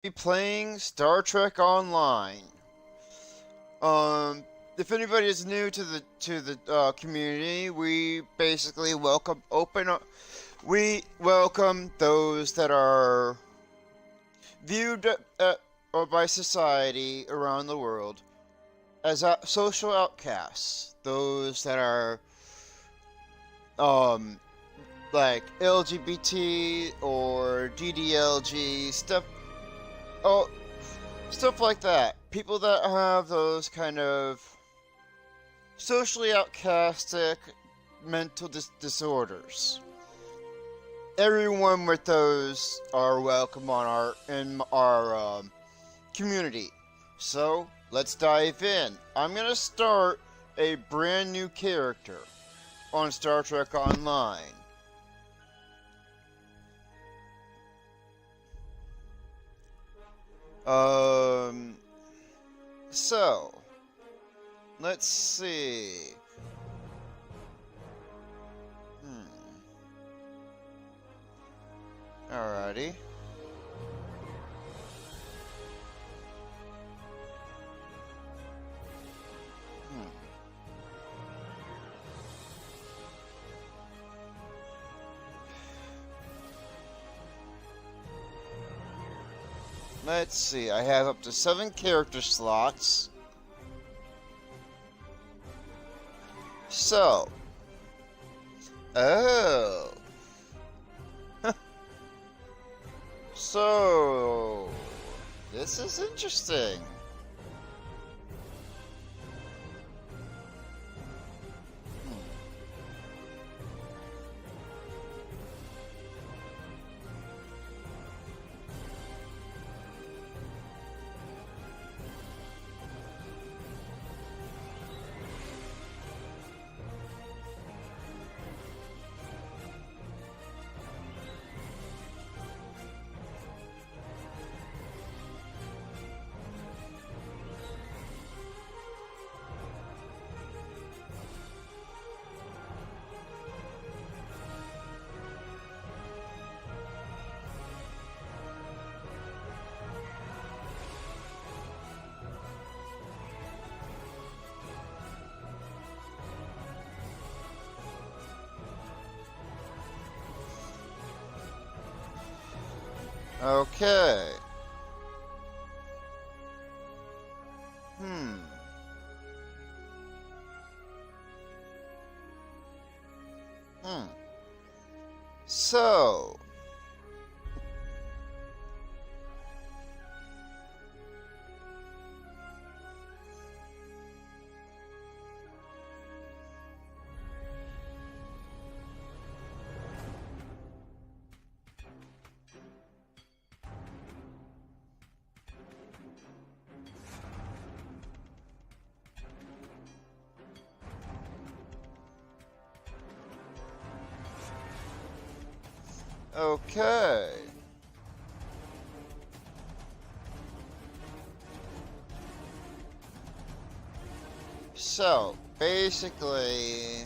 Be playing Star Trek Online. Um, if anybody is new to the community, we basically we welcome those that are viewed or by society around the world as social outcasts. Those that are um like LGBT or DDLG stuff. Oh, stuff like that. People that have those kind of socially outcastic mental disorders. Everyone with those are welcome on our community. So let's dive in. I'm gonna start a brand new character on Star Trek Online. Um, so let's see. Alrighty. Hmm. Let's see. I have up to 7 character slots. So. Oh. So. This is interesting. Okay. Hmm. Hmm. So. Okay. So, basically.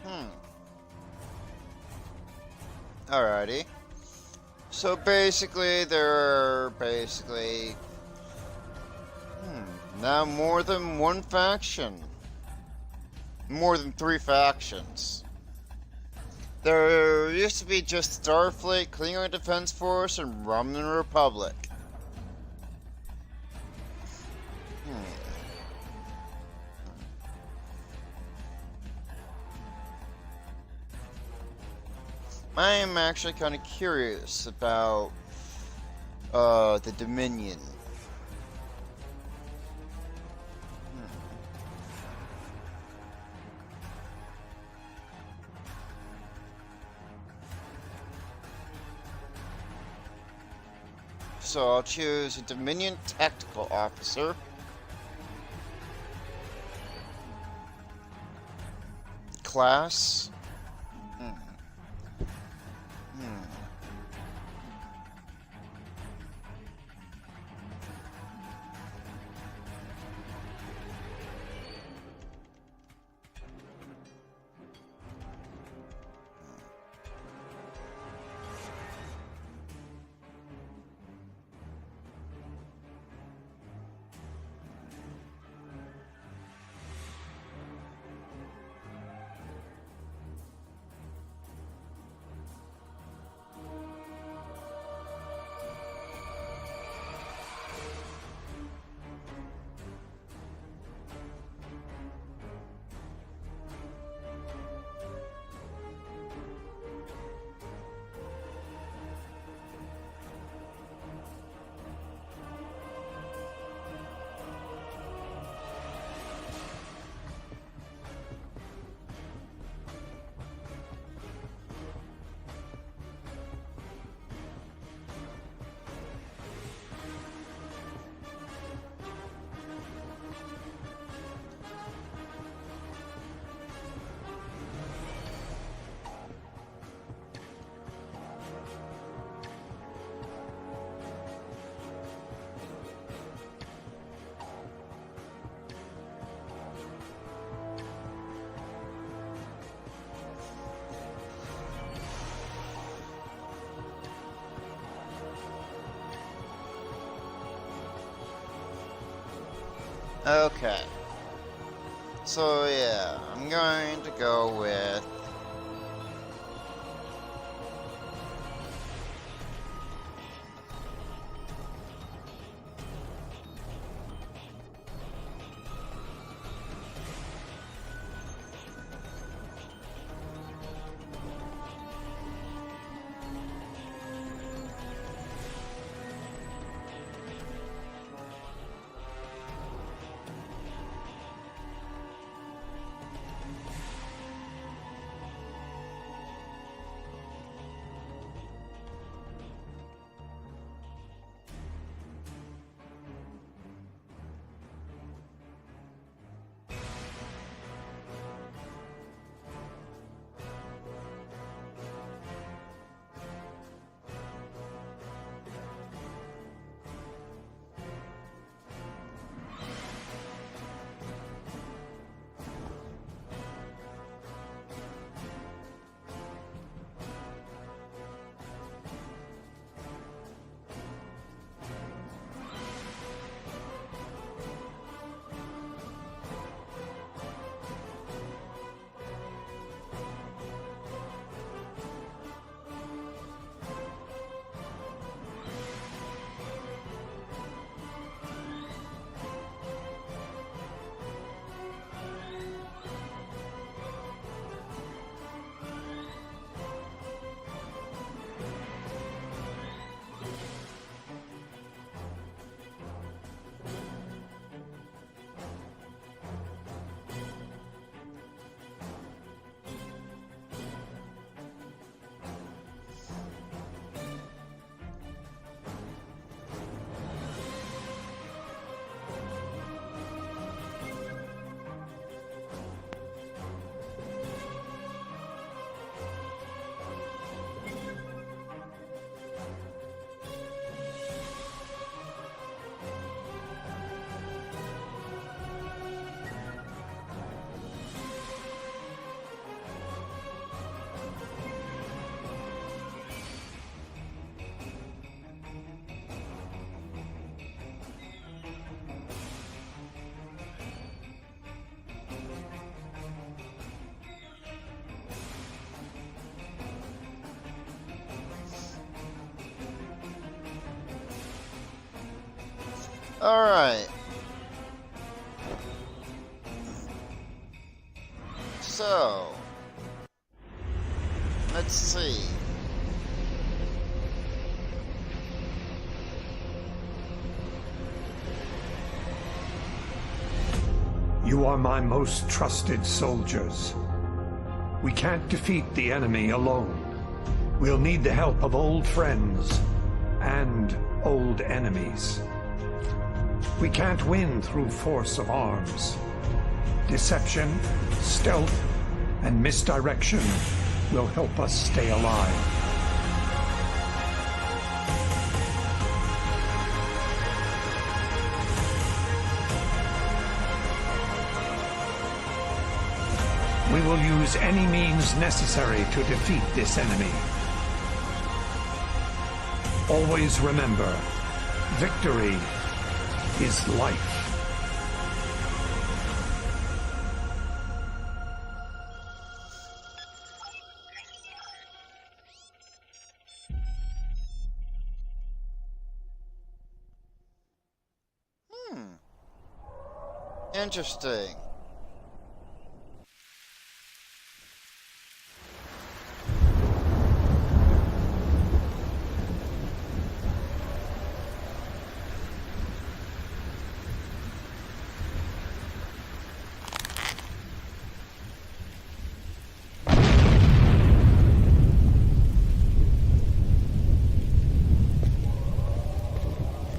Hmm. Alrighty. So basically, there are now more than one faction. More than 3 factions. There used to be just Starfleet, Klingon Defense Force, and Romulan Republic. I am actually kind of curious about the Dominion. So I'll choose a Dominion Tactical Officer. Class. Hmm. Hmm. Okay. So yeah, I'm going to go with... Alright. So... let's see. You are my most trusted soldiers. We can't defeat the enemy alone. We'll need the help of old friends and old enemies. We can't win through force of arms. Deception, stealth, and misdirection will help us stay alive. We will use any means necessary to defeat this enemy. Always remember, victory is life. Interesting.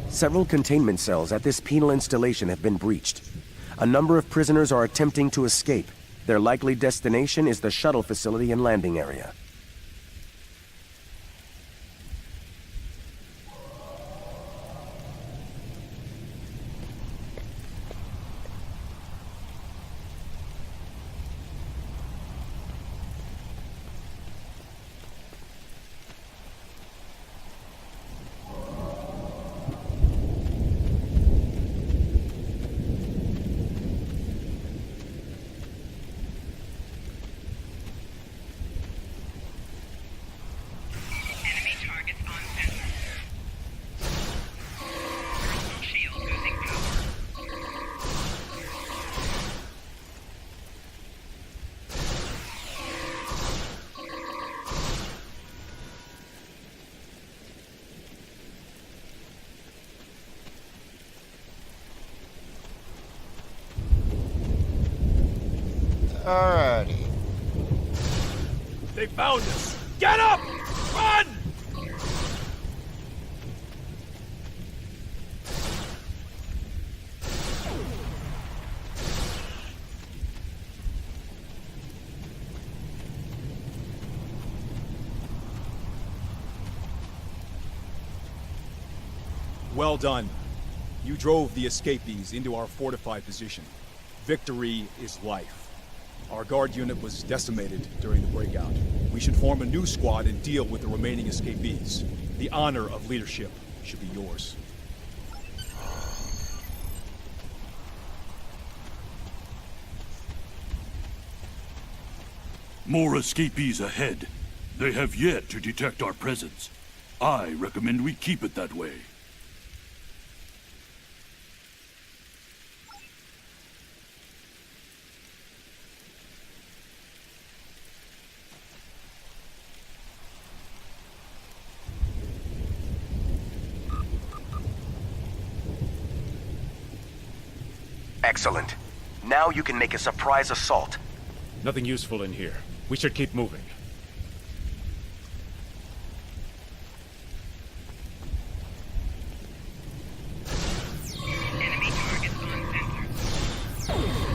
Several containment cells at this penal installation have been breached. A number of prisoners are attempting to escape. Their likely destination is the shuttle facility and landing area. Alrighty. They found us! Get up! Run! Well done. You drove the escapees into our fortified position. Victory is life. Our guard unit was decimated during the breakout. We should form a new squad and deal with the remaining escapees. The honor of leadership should be yours. More escapees ahead. They have yet to detect our presence. I recommend we keep it that way. Excellent. Now you can make a surprise assault. Nothing useful in here. We should keep moving. Enemy targets on center.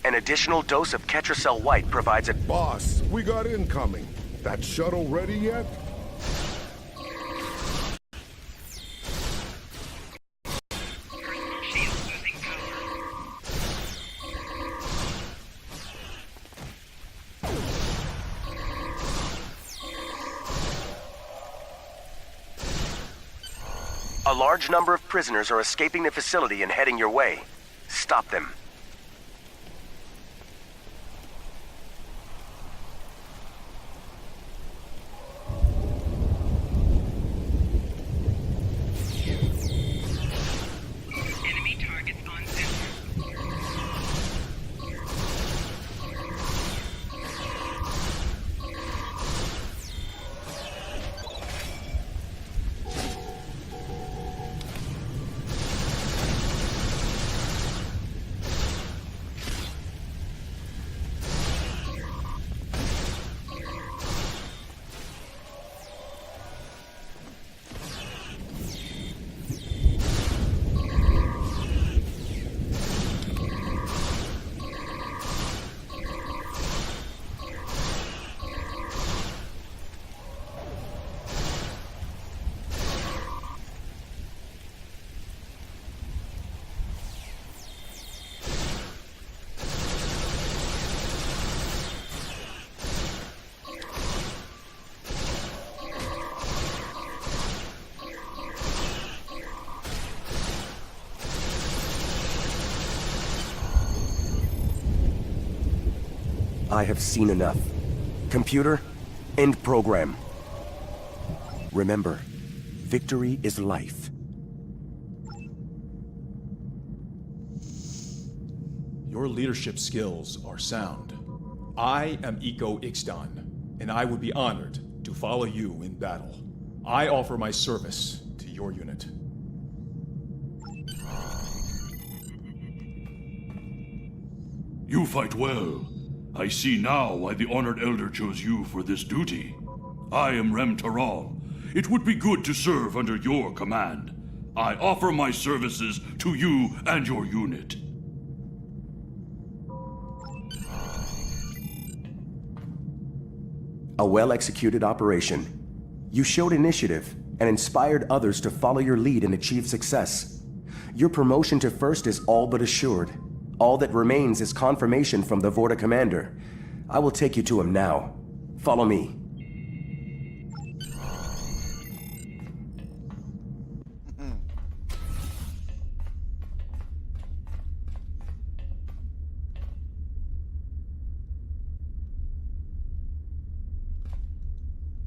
An additional dose of Ketracel White provides a... Boss, we got incoming. That shuttle ready yet? Personal shield losing power. A large number of prisoners are escaping the facility and heading your way. Stop them. Enemy targets on center. I have seen enough. Computer, end program. Remember, victory is life. Your leadership skills are sound. I am Iko Ixdan, and I would be honored to follow you in battle. I offer my service to your unit. You fight well. I see now why the Honored Elder chose you for this duty. I am Rem Taral. It would be good to serve under your command. I offer my services to you and your unit. A well-executed operation. You showed initiative and inspired others to follow your lead and achieve success. Your promotion to first is all but assured. All that remains is confirmation from the Vorta commander. I will take you to him now. Follow me.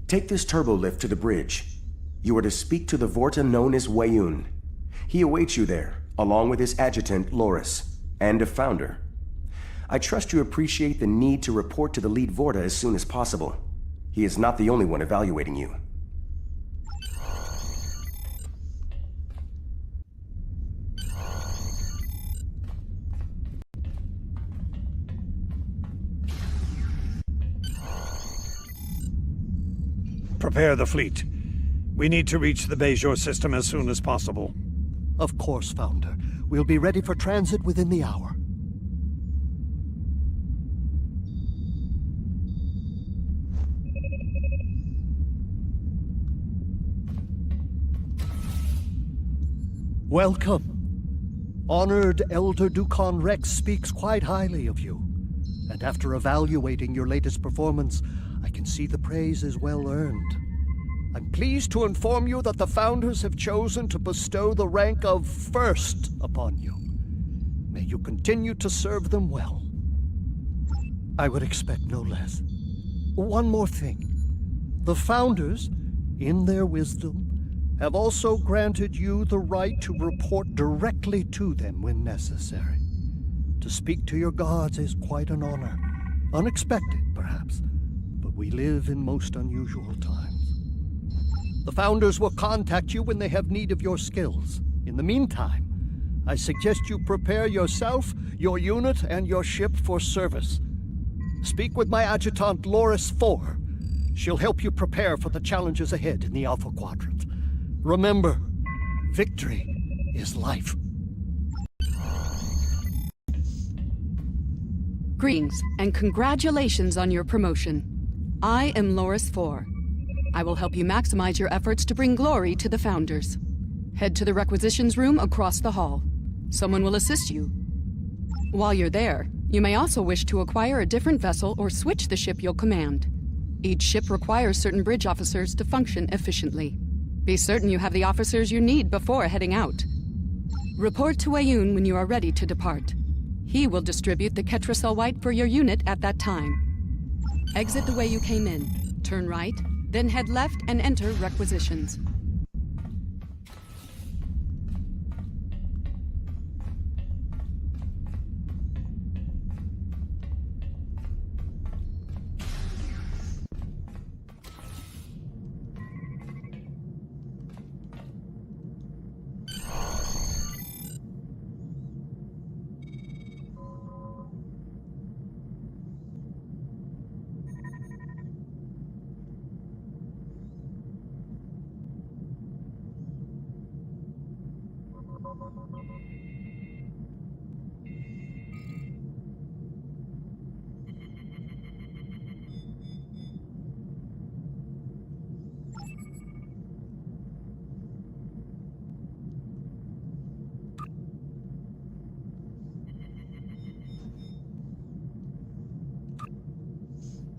Take this turbo lift to the bridge. You are to speak to the Vorta known as Weyoun. He awaits you there, along with his adjutant, Loris, and a founder. I trust you appreciate the need to report to the lead Vorta as soon as possible. He is not the only one evaluating you. Prepare the fleet. We need to reach the Bajor system as soon as possible. Of course, Founder. We'll be ready for transit within the hour. Welcome. Honored Elder Dukan Rex speaks quite highly of you. And after evaluating your latest performance, I can see the praise is well earned. I'm pleased to inform you that the Founders have chosen to bestow the rank of First upon you. May you continue to serve them well. I would expect no less. One more thing. The Founders, in their wisdom, have also granted you the right to report directly to them when necessary. To speak to your gods is quite an honor. Unexpected, perhaps, but we live in most unusual times. The Founders will contact you when they have need of your skills. In the meantime, I suggest you prepare yourself, your unit, and your ship for service. Speak with my adjutant, Loris 4. She'll help you prepare for the challenges ahead in the Alpha Quadrant. Remember, victory is life. Greetings, and congratulations on your promotion. I am Loris 4. I will help you maximize your efforts to bring glory to the Founders. Head to the requisitions room across the hall. Someone will assist you. While you're there, you may also wish to acquire a different vessel or switch the ship you'll command. Each ship requires certain bridge officers to function efficiently. Be certain you have the officers you need before heading out. Report to Weyoun when you are ready to depart. He will distribute the Ketracel White for your unit at that time. Exit the way you came in. Turn right, then head left and enter requisitions.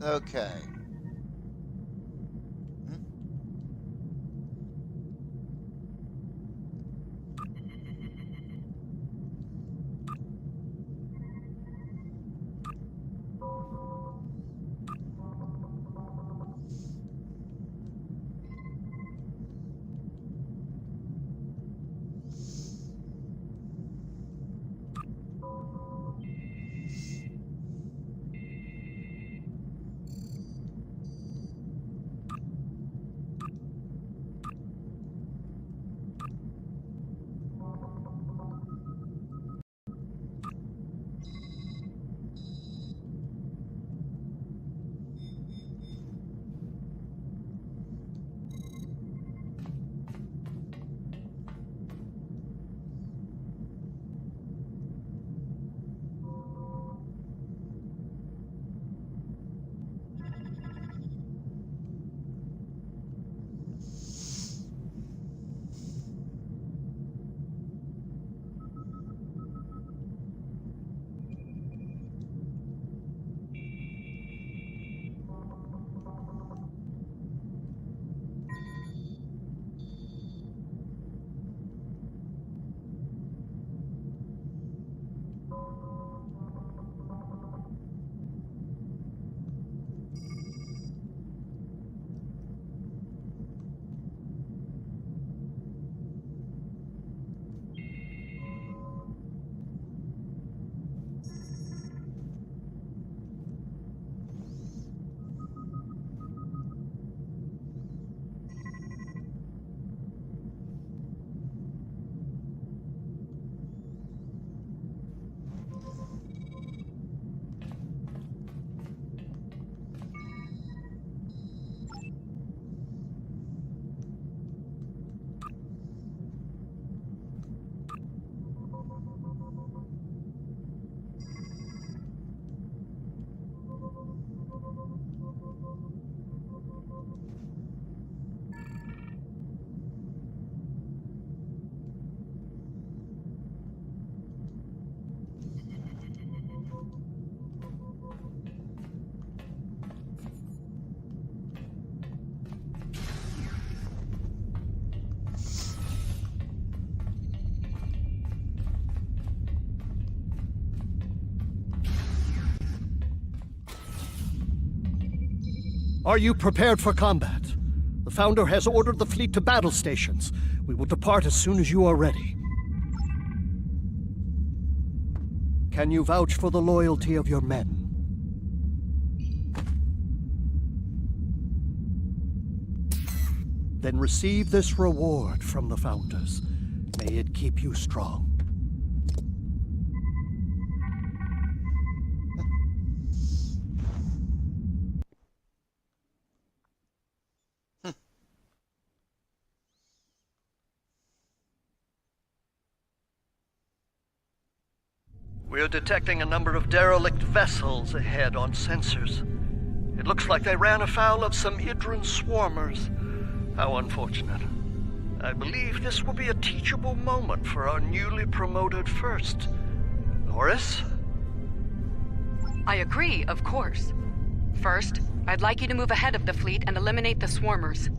Okay. Are you prepared for combat? The Founder has ordered the fleet to battle stations. We will depart as soon as you are ready. Can you vouch for the loyalty of your men? Then receive this reward from the Founders. May it keep you strong. We're detecting a number of derelict vessels ahead on sensors. It looks like they ran afoul of some Idran swarmers. How unfortunate. I believe this will be a teachable moment for our newly promoted first. Loris? I agree, of course. First, I'd like you to move ahead of the fleet and eliminate the swarmers.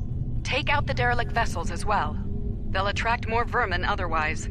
Take out the derelict vessels as well. They'll attract more vermin otherwise.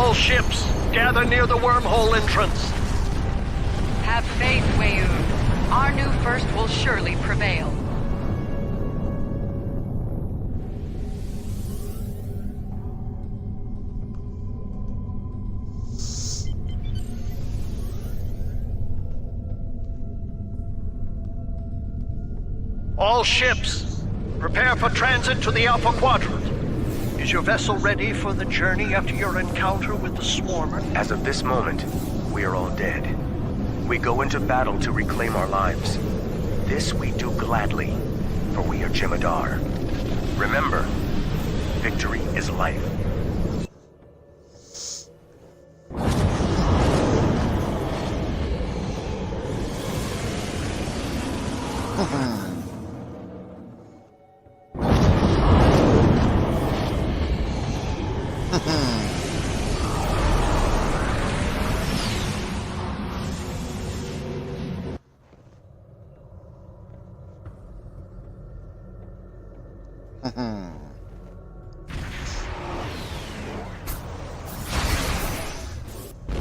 All ships, gather near the wormhole entrance. Have faith, Weyoun. Our new first will surely prevail. All ships, prepare for transit to the Alpha Quadrant. Is your vessel ready for the journey after your encounter with the Swarmer? As of this moment, we are all dead. We go into battle to reclaim our lives. This we do gladly, for we are Jem'Hadar. Remember, victory is life.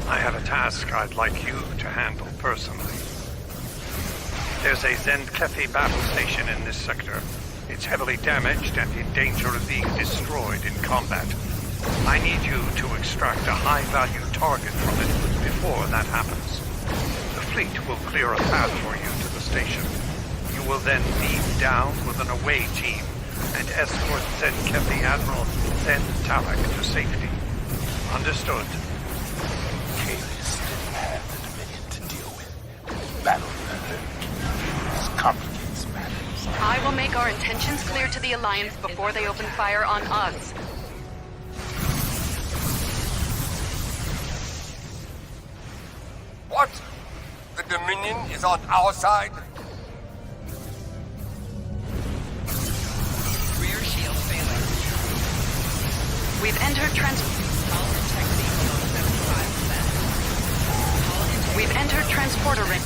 I have a task I'd like you to handle personally. There's a Zend-Kefi battle station in this sector. It's heavily damaged and in danger of being destroyed in combat. I need you to extract a high-value target from it before that happens. The fleet will clear a path for you to the station. You will then beam down with an away team and escort Zend-Kefi Admiral Zen Talak to safety. Understood? Kalis didn't have the Dominion to deal with. Battle this complicates matters. I will make our intentions clear to the Alliance before they open fire on us. What? The Dominion is on our side? Rear shield failing. We've entered Hull integrity below 75%. Hull integrity. We've entered transporter ring.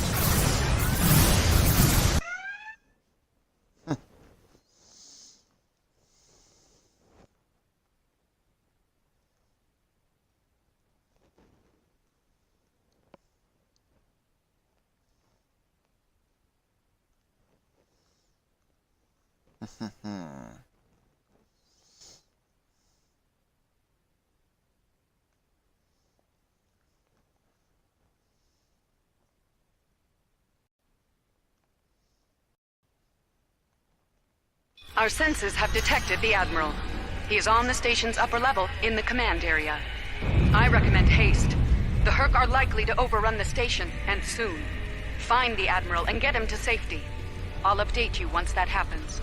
Our sensors have detected the Admiral. He is on the station's upper level in the command area. I recommend haste. The Herc are likely to overrun the station, and soon. Find the Admiral and get him to safety. I'll update you once that happens.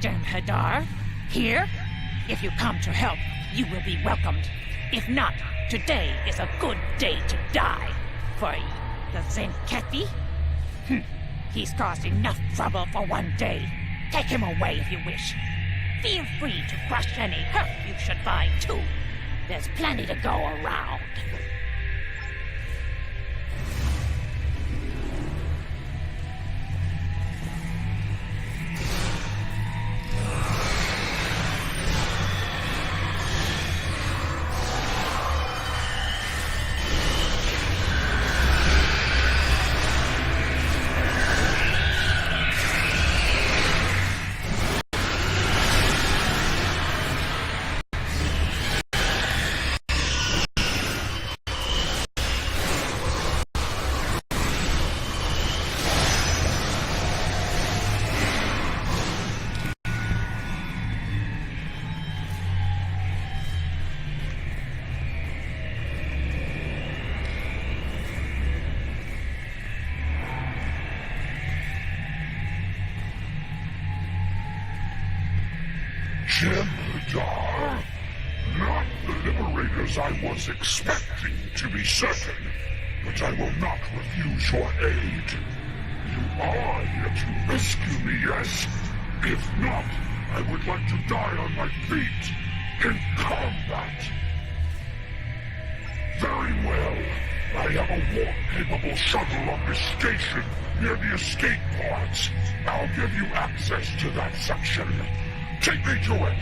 Jem'Hadar? Here? If you come to help, you will be welcomed. If not, today is a good day to die. For the Zenkethi? He's caused enough trouble for one day. Take him away if you wish. Feel free to crush any hurt you should find, too. There's plenty to go around. Jem'Hadar. Not the liberators I was expecting, to be certain. But I will not refuse your aid. You are here to rescue me, yes? If not, I would like to die on my feet in combat. Very well. I have a warp-capable shuttle on this station near the escape pods. I'll give you access to that section. Take me to it!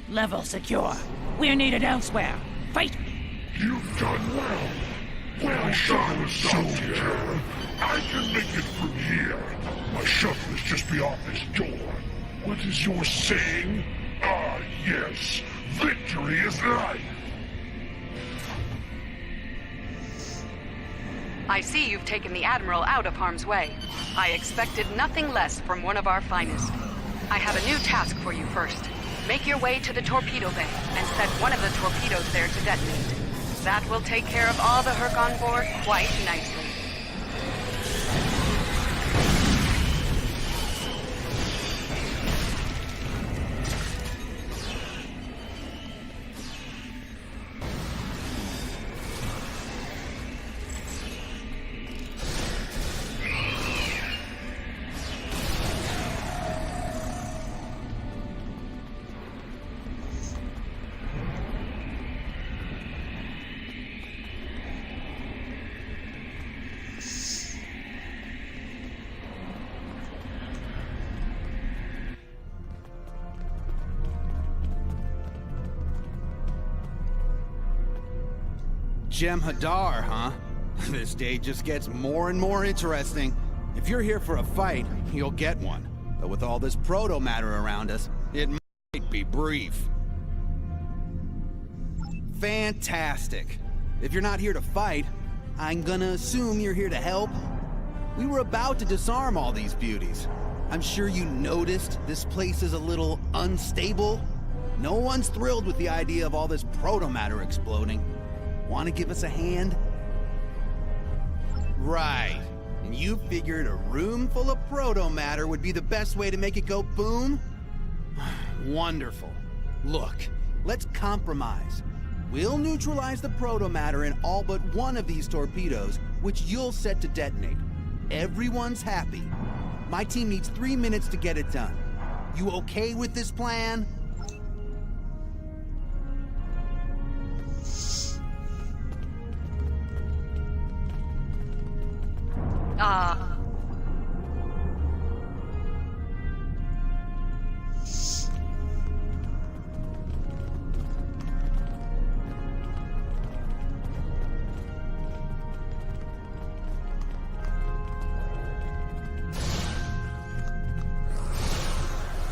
Level secure. We're needed elsewhere. Fight! You've done well. Well done, soldier. I can make it from here. My shuttle is just beyond this door. What is your saying? Ah, yes. Victory is life. I see you've taken the Admiral out of harm's way. I expected nothing less from one of our finest. I have a new task for you first. Make your way to the torpedo bay and set one of the torpedoes there to detonate. That will take care of all the Herc on board quite nicely. Jem'Hadar, huh? This day just gets more and more interesting. If you're here for a fight, you'll get one. But with all this proto-matter around us, it might be brief. Fantastic. If you're not here to fight, I'm gonna assume you're here to help. We were about to disarm all these beauties. I'm sure you noticed this place is a little unstable. No one's thrilled with the idea of all this proto-matter exploding. Want to give us a hand? Right. And you figured a room full of proto-matter would be the best way to make it go boom? Wonderful. Look, let's compromise. We'll neutralize the proto-matter in all but one of these torpedoes, which you'll set to detonate. Everyone's happy. My team needs 3 minutes to get it done. You okay with this plan?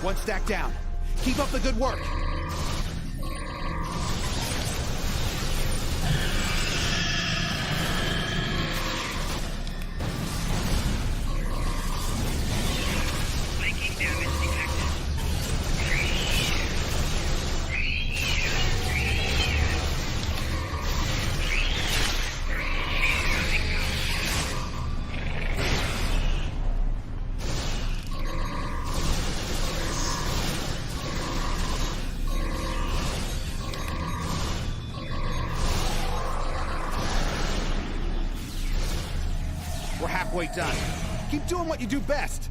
One stack down. Keep up the good work. Making damage detected. We're halfway done. Keep doing what you do best.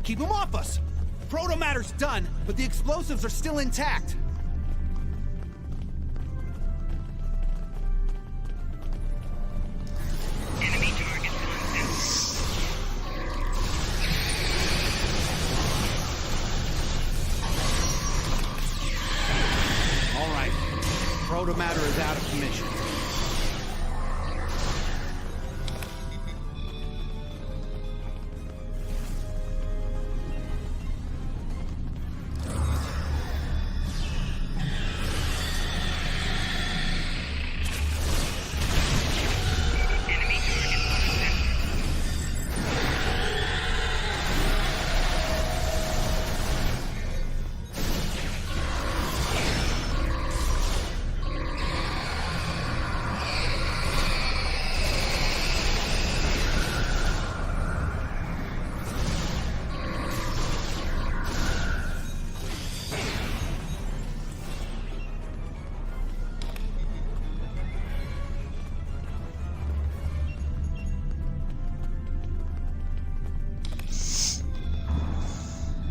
Keep them off us! Proto-matter's done, but the explosives are still intact. Enemy target concept. All right. Proto-matter is out of commission.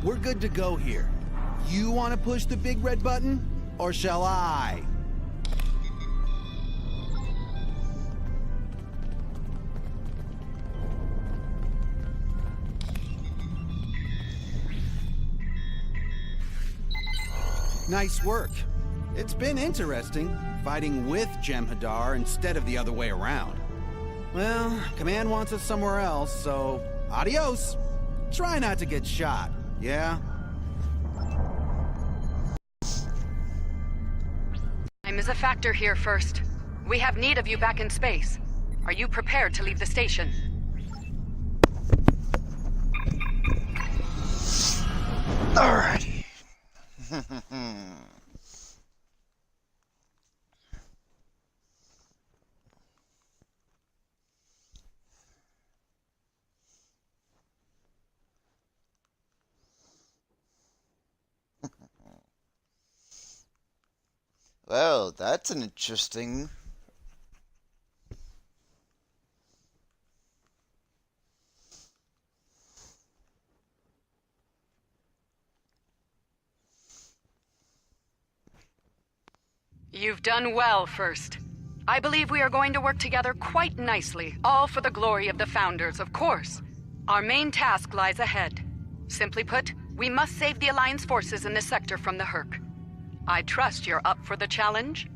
We're good to go here. You want to push the big red button? Or shall I? Nice work. It's been interesting, fighting with Jem'Hadar instead of the other way around. Well, Command wants us somewhere else, so adios. Try not to get shot, yeah? Time is a factor here, First. We have need of you back in space. Are you prepared to leave the station? Alrighty. Well, that's an interesting... You've done well, First. I believe we are going to work together quite nicely, all for the glory of the Founders, of course. Our main task lies ahead. Simply put, we must save the Alliance forces in this sector from the Herc. I trust you're up for the challenge?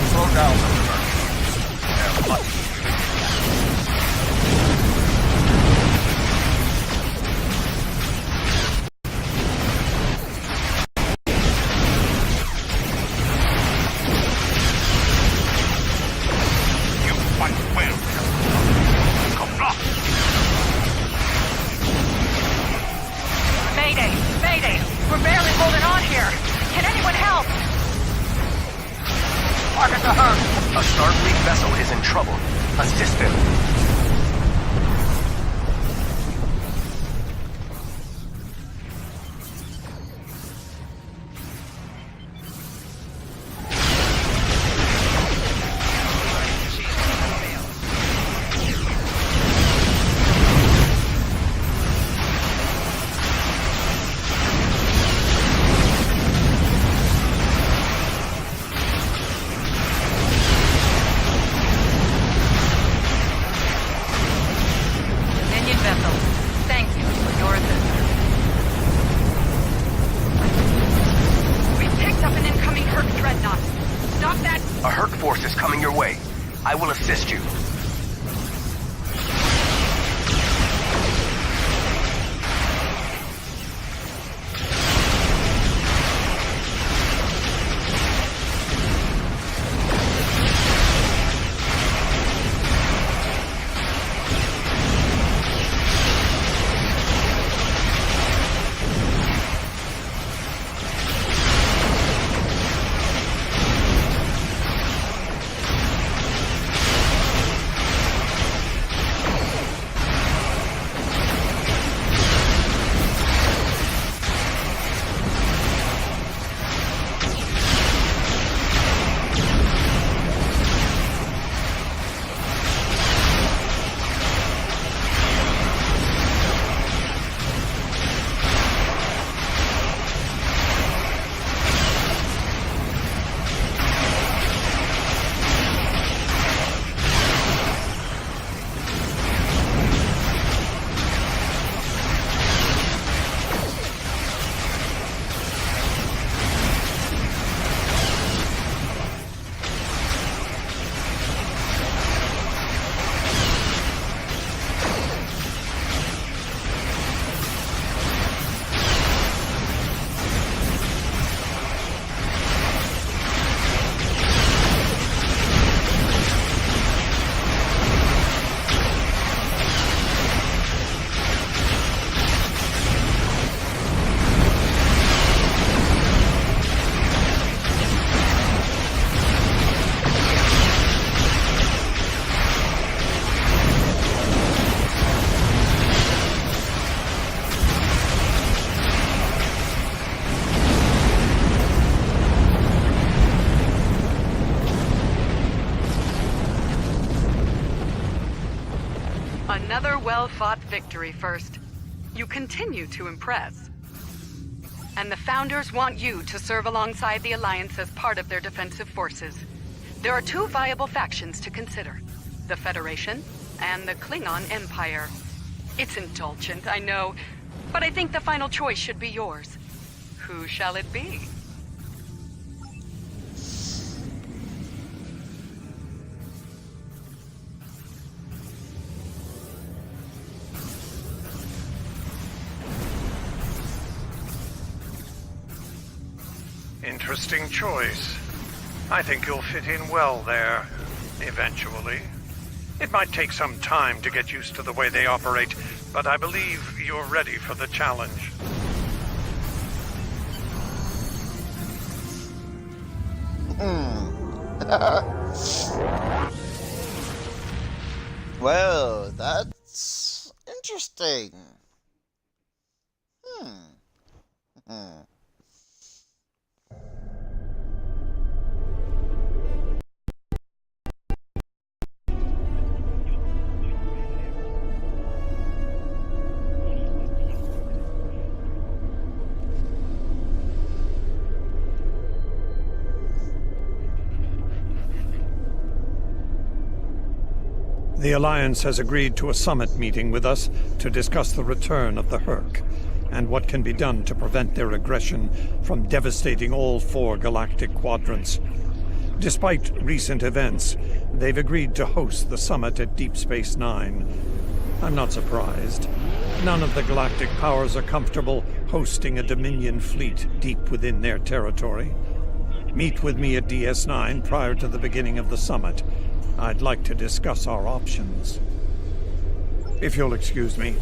Slow down, they're lucky. Mayday! Mayday! We're barely holding on here! Can anyone help? Target the Herc! A Starfleet vessel is in trouble. Assist them. Minion vessels, thank you for your assistance. We've picked up an incoming Herc dreadnought. Stop that! A Herc force is coming your way. I will assist you. Another well-fought victory, First. You continue to impress. And the Founders want you to serve alongside the Alliance as part of their defensive forces. There are two viable factions to consider: the Federation and the Klingon Empire. It's indulgent, I know, but I think the final choice should be yours. Who shall it be? interesting choice. I think you'll fit in well there, eventually. It might take some time to get used to the way they operate, but I believe you're ready for the challenge. Well, that's interesting. The Alliance has agreed to a summit meeting with us to discuss the return of the Hurk, and what can be done to prevent their aggression from devastating all 4 galactic quadrants. Despite recent events, they've agreed to host the summit at Deep Space Nine. I'm not surprised. None of the galactic powers are comfortable hosting a Dominion fleet deep within their territory. Meet with me at DS9 prior to the beginning of the summit. I'd like to discuss our options. If you'll excuse me.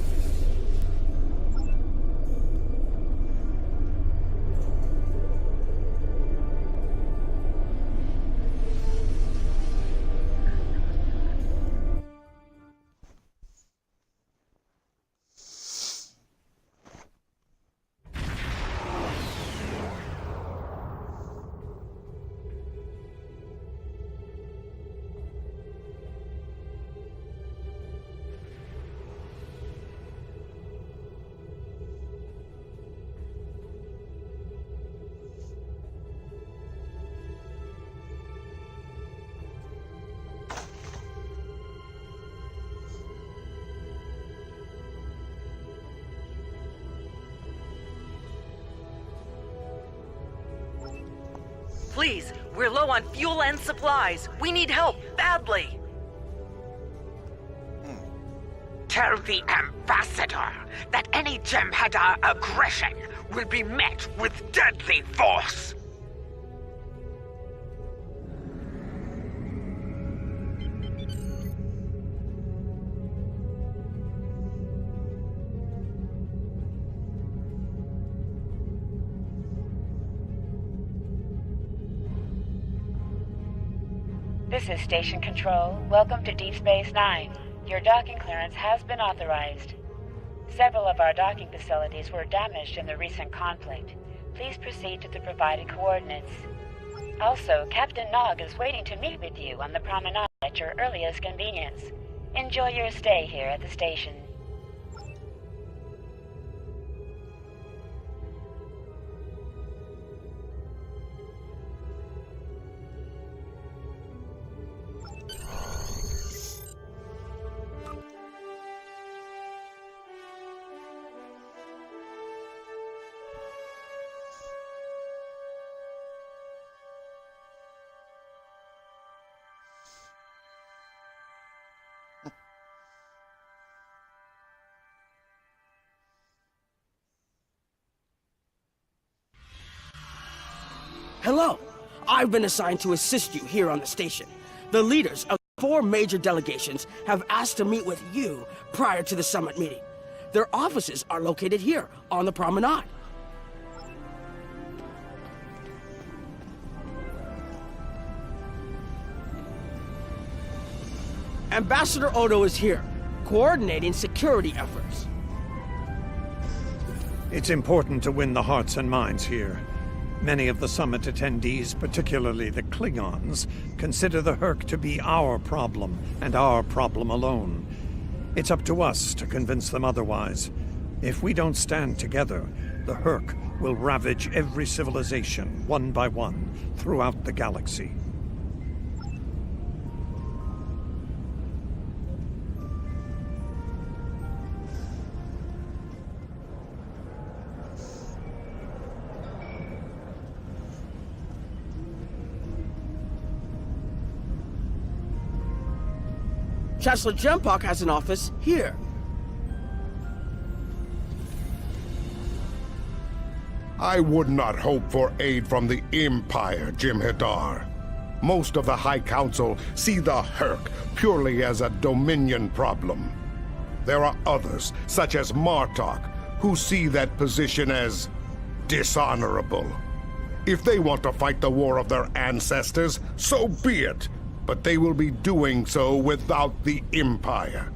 Please, we're low on fuel and supplies. We need help, badly. Tell the Ambassador that any Jem'Hadar aggression will be met with deadly force. This is Station Control. Welcome to Deep Space Nine. Your docking clearance has been authorized. Several of our docking facilities were damaged in the recent conflict. Please proceed to the provided coordinates. Also, Captain Nog is waiting to meet with you on the promenade at your earliest convenience. Enjoy your stay here at the station. Hello. I've been assigned to assist you here on the station. The leaders of 4 major delegations have asked to meet with you prior to the summit meeting. Their offices are located here on the promenade. Ambassador Odo is here, coordinating security efforts. It's important to win the hearts and minds here. Many of the summit attendees, particularly the Klingons, consider the Hurk to be our problem, and our problem alone. It's up to us to convince them otherwise. If we don't stand together, the Hurk will ravage every civilization, one by one, throughout the galaxy. Chancellor Jempok has an office here. I would not hope for aid from the Empire, Jem'Hadar. Most of the High Council see the Hurk purely as a Dominion problem. There are others, such as Martok, who see that position as dishonorable. If they want to fight the war of their ancestors, so be it. But they will be doing so without the Empire.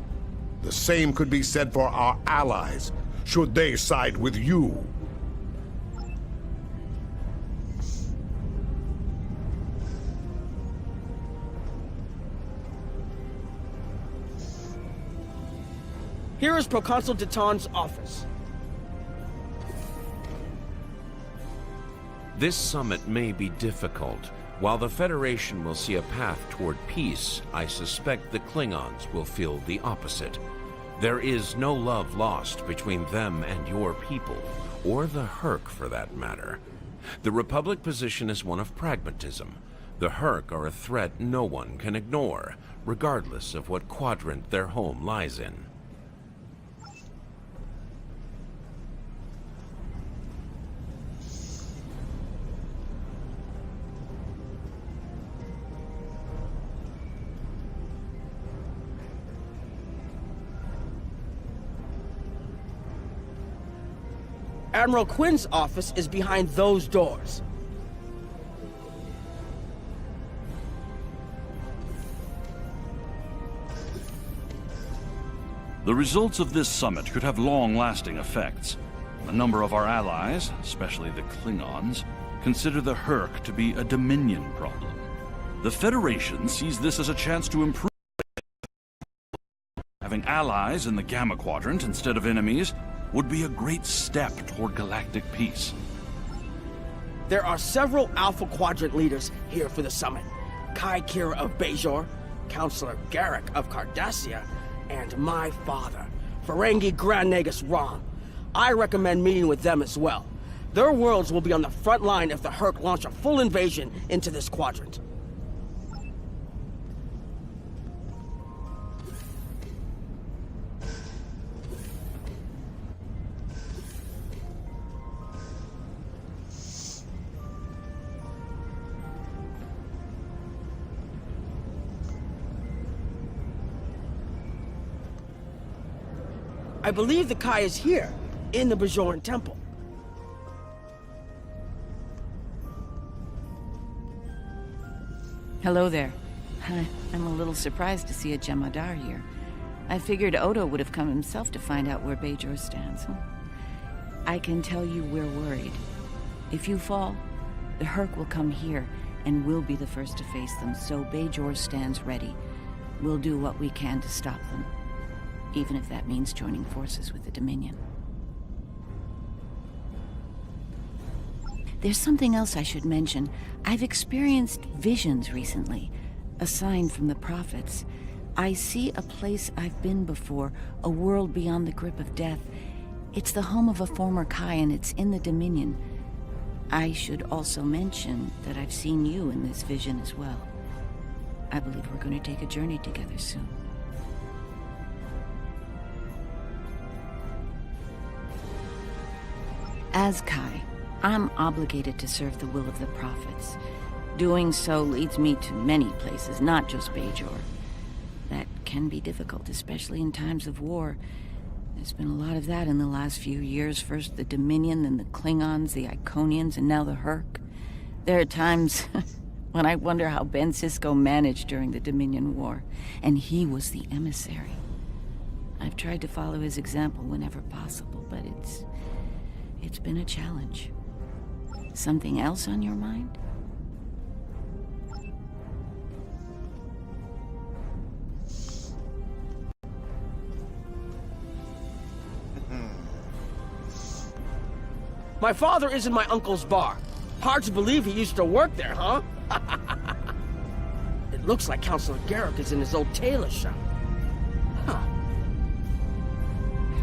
The same could be said for our allies, should they side with you. Here is Proconsul Deton's office. This summit may be difficult. While the Federation will see a path toward peace, I suspect the Klingons will feel the opposite. There is no love lost between them and your people, or the Hurk for that matter. The Republic position is one of pragmatism. The Hurk are a threat no one can ignore, regardless of what quadrant their home lies in. Admiral Quinn's office is behind those doors. The results of this summit could have long-lasting effects. A number of our allies, especially the Klingons, consider the Hurk to be a Dominion problem. The Federation sees this as a chance to improve. Having allies in the Gamma Quadrant instead of enemies would be a great step toward galactic peace. There are several Alpha Quadrant leaders here for the summit. Kai Kira of Bajor, Counselor Garrick of Cardassia, and my father, Ferengi Grand Nagus Rom. I recommend meeting with them as well. Their worlds will be on the front line if the Hurk launch a full invasion into this quadrant. I believe the Kai is here, in the Bajoran Temple. Hello there. I'm a little surprised to see a Jem'Hadar here. I figured Odo would have come himself to find out where Bajor stands. I can tell you we're worried. If you fall, the Hurk will come here, and we'll be the first to face them, so Bajor stands ready. We'll do what we can to stop them, even if that means joining forces with the Dominion. There's something else I should mention. I've experienced visions recently, a sign from the prophets. I see a place I've been before, a world beyond the grip of death. It's the home of a former Kai, and it's in the Dominion. I should also mention that I've seen you in this vision as well. I believe we're going to take a journey together soon. As Kai, I'm obligated to serve the will of the prophets. Doing so leads me to many places, not just Bajor. That can be difficult, especially in times of war. There's been a lot of that in the last few years. First the Dominion, then the Klingons, the Iconians, and now the Hurk. There are times when I wonder how Ben Sisko managed during the Dominion War, and he was the emissary. I've tried to follow his example whenever possible, but it's been a challenge. Something else on your mind? My father is in my uncle's bar. Hard to believe he used to work there, huh? It looks like Counselor Garrick is in his old tailor shop. Huh.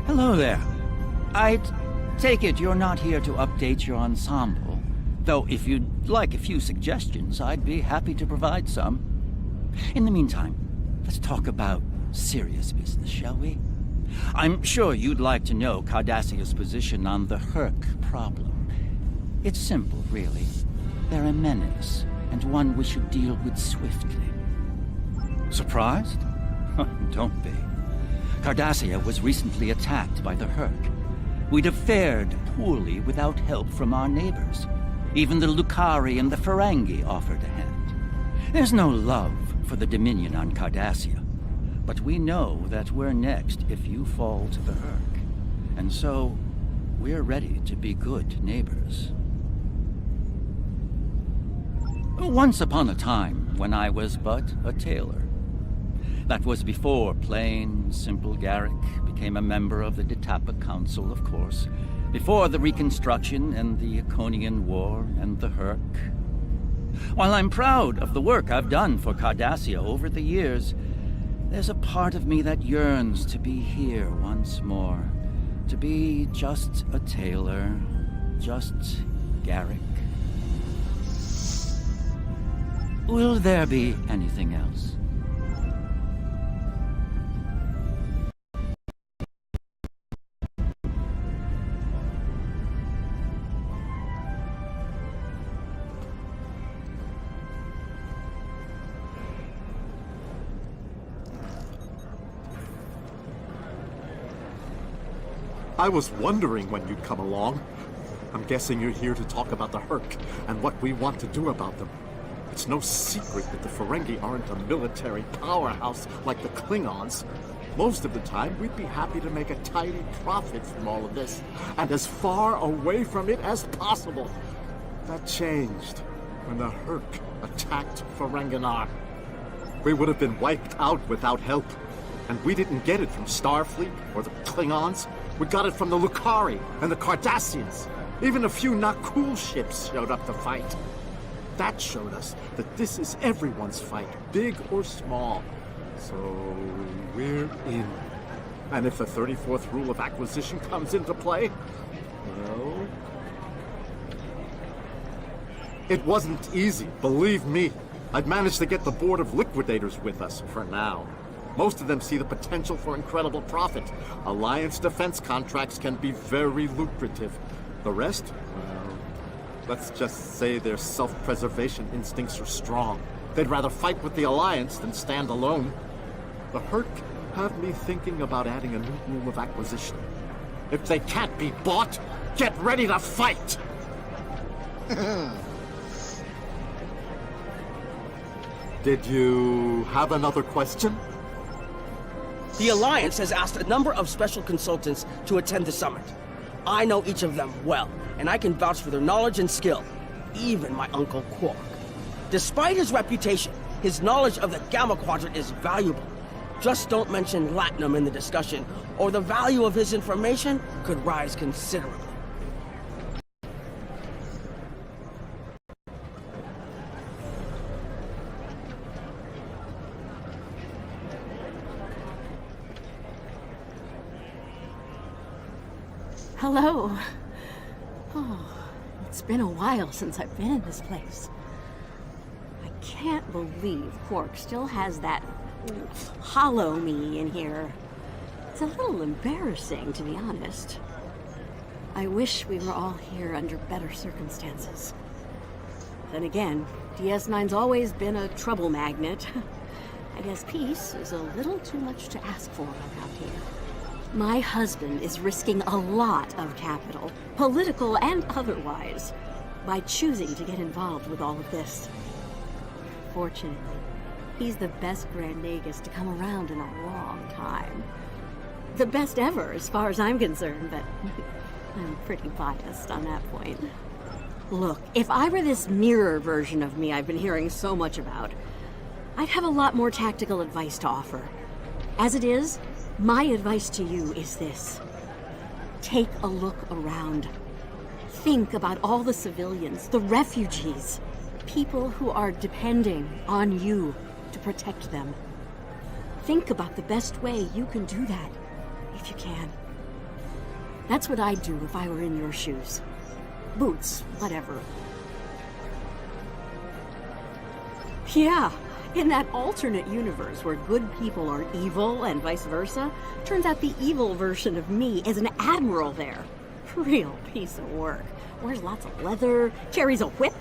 Hello there. I take it you're not here to update your ensemble. Though if you'd like a few suggestions, I'd be happy to provide some. In the meantime, let's talk about serious business, shall we? I'm sure you'd like to know Cardassia's position on the Hurk problem. It's simple, really. They're a menace, and one we should deal with swiftly. Surprised? Don't be. Cardassia was recently attacked by the Herc. We'd have fared poorly without help from our neighbors. Even the Lucari and the Ferengi offered a hand. There's no love for the Dominion on Cardassia, but we know that we're next if you fall to the Herc. And so, we're ready to be good neighbors. Once upon a time, when I was but a tailor. That was before plain, simple Garrick became a member of the Detapa Council, of course. Before the Reconstruction and the Iconian War and the Herc. While I'm proud of the work I've done for Cardassia over the years, there's a part of me that yearns to be here once more. To be just a tailor, just Garrick. Will there be anything else? I was wondering when you'd come along. I'm guessing you're here to talk about the Herc and what we want to do about them. It's no secret that the Ferengi aren't a military powerhouse like the Klingons. Most of the time, we'd be happy to make a tidy profit from all of this, and as far away from it as possible. That changed when the Herc attacked Ferenginar. We would have been wiped out without help, and we didn't get it from Starfleet or the Klingons. We got it from the Lucari and the Cardassians. Even a few not cool ships showed up to fight. That showed us that this is everyone's fight, big or small. So we're in. And if the 34th rule of acquisition comes into play, well... It wasn't easy, believe me. I'd managed to get the Board of Liquidators with us, for now. Most of them see the potential for incredible profit. Alliance defense contracts can be very lucrative. The rest, well, let's just say their self-preservation instincts are strong. They'd rather fight with the Alliance than stand alone. The Herc have me thinking about adding a new rule of acquisition. If they can't be bought, get ready to fight! Did you have another question? The Alliance has asked a number of special consultants to attend the summit. I know each of them well, and I can vouch for their knowledge and skill. Even my Uncle Quark. Despite his reputation, his knowledge of the Gamma Quadrant is valuable. Just don't mention Latinum in the discussion, or the value of his information could rise considerably. Hello. Oh, it's been a while since I've been in this place. I can't believe Quark still has that hollow me in here. It's a little embarrassing, to be honest. I wish we were all here under better circumstances. Then again, DS9's always been a trouble magnet. I guess peace is a little too much to ask for around here. My husband is risking a lot of capital, political and otherwise, by choosing to get involved with all of this. Fortunately, he's the best Grand Nagus to come around in a long time. The best ever, as far as I'm concerned, but I'm pretty biased on that point. Look, if I were this mirror version of me I've been hearing so much about, I'd have a lot more tactical advice to offer. As it is, my advice to you is this. Take a look around. Think about all the civilians, the refugees, people who are depending on you to protect them. Think about the best way you can do that, if you can. That's what I'd do if I were in your shoes. Boots, whatever. Yeah. In that alternate universe where good people are evil and vice versa, turns out the evil version of me is an admiral there. Real piece of work. wears lots of leather, carries a whip.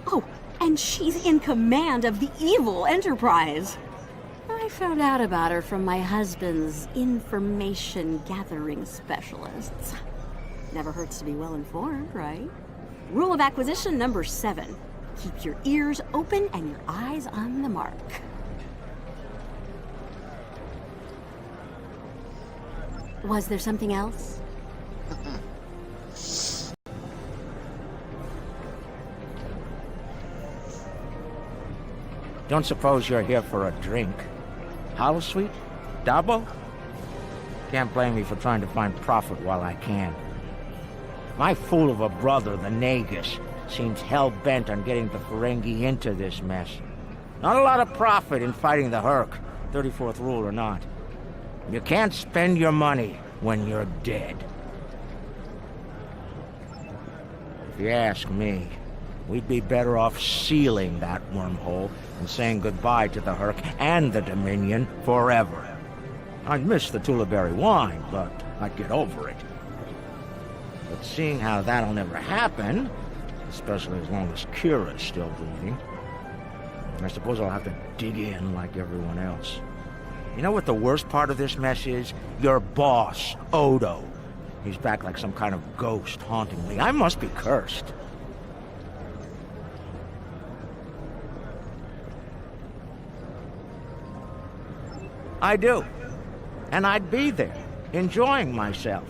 Oh, and she's in command of the evil Enterprise. I found out about her from my husband's information gathering specialists. Never hurts to be well informed, right? Rule of acquisition number 7. Keep your ears open and your eyes on the mark. Was there something else? Don't suppose you're here for a drink? Holosuite? Dabo? Can't blame me for trying to find profit while I can. My fool of a brother, the Nagus, seems hell-bent on getting the Ferengi into this mess. Not a lot of profit in fighting the Hurk, 34th rule or not. You can't spend your money when you're dead. If you ask me, we'd be better off sealing that wormhole and saying goodbye to the Hurk and the Dominion forever. I'd miss the Tulaberry wine, but I'd get over it. But seeing how that'll never happen, especially as long as Kira's still breathing, I suppose I'll have to dig in like everyone else. You know what the worst part of this mess is? Your boss, Odo. He's back like some kind of ghost haunting me. I must be cursed. I do. And I'd be there, enjoying myself,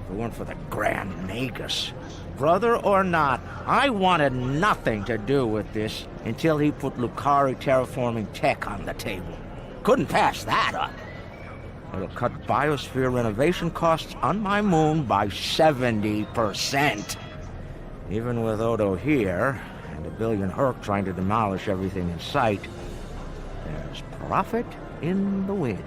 if it weren't for the Grand Nagus. Brother or not, I wanted nothing to do with this until he put Lukari terraforming tech on the table. Couldn't pass that up. It'll cut biosphere renovation costs on my moon by 70%. Even with Odo here, and a billion Hurk trying to demolish everything in sight, there's profit in the wind.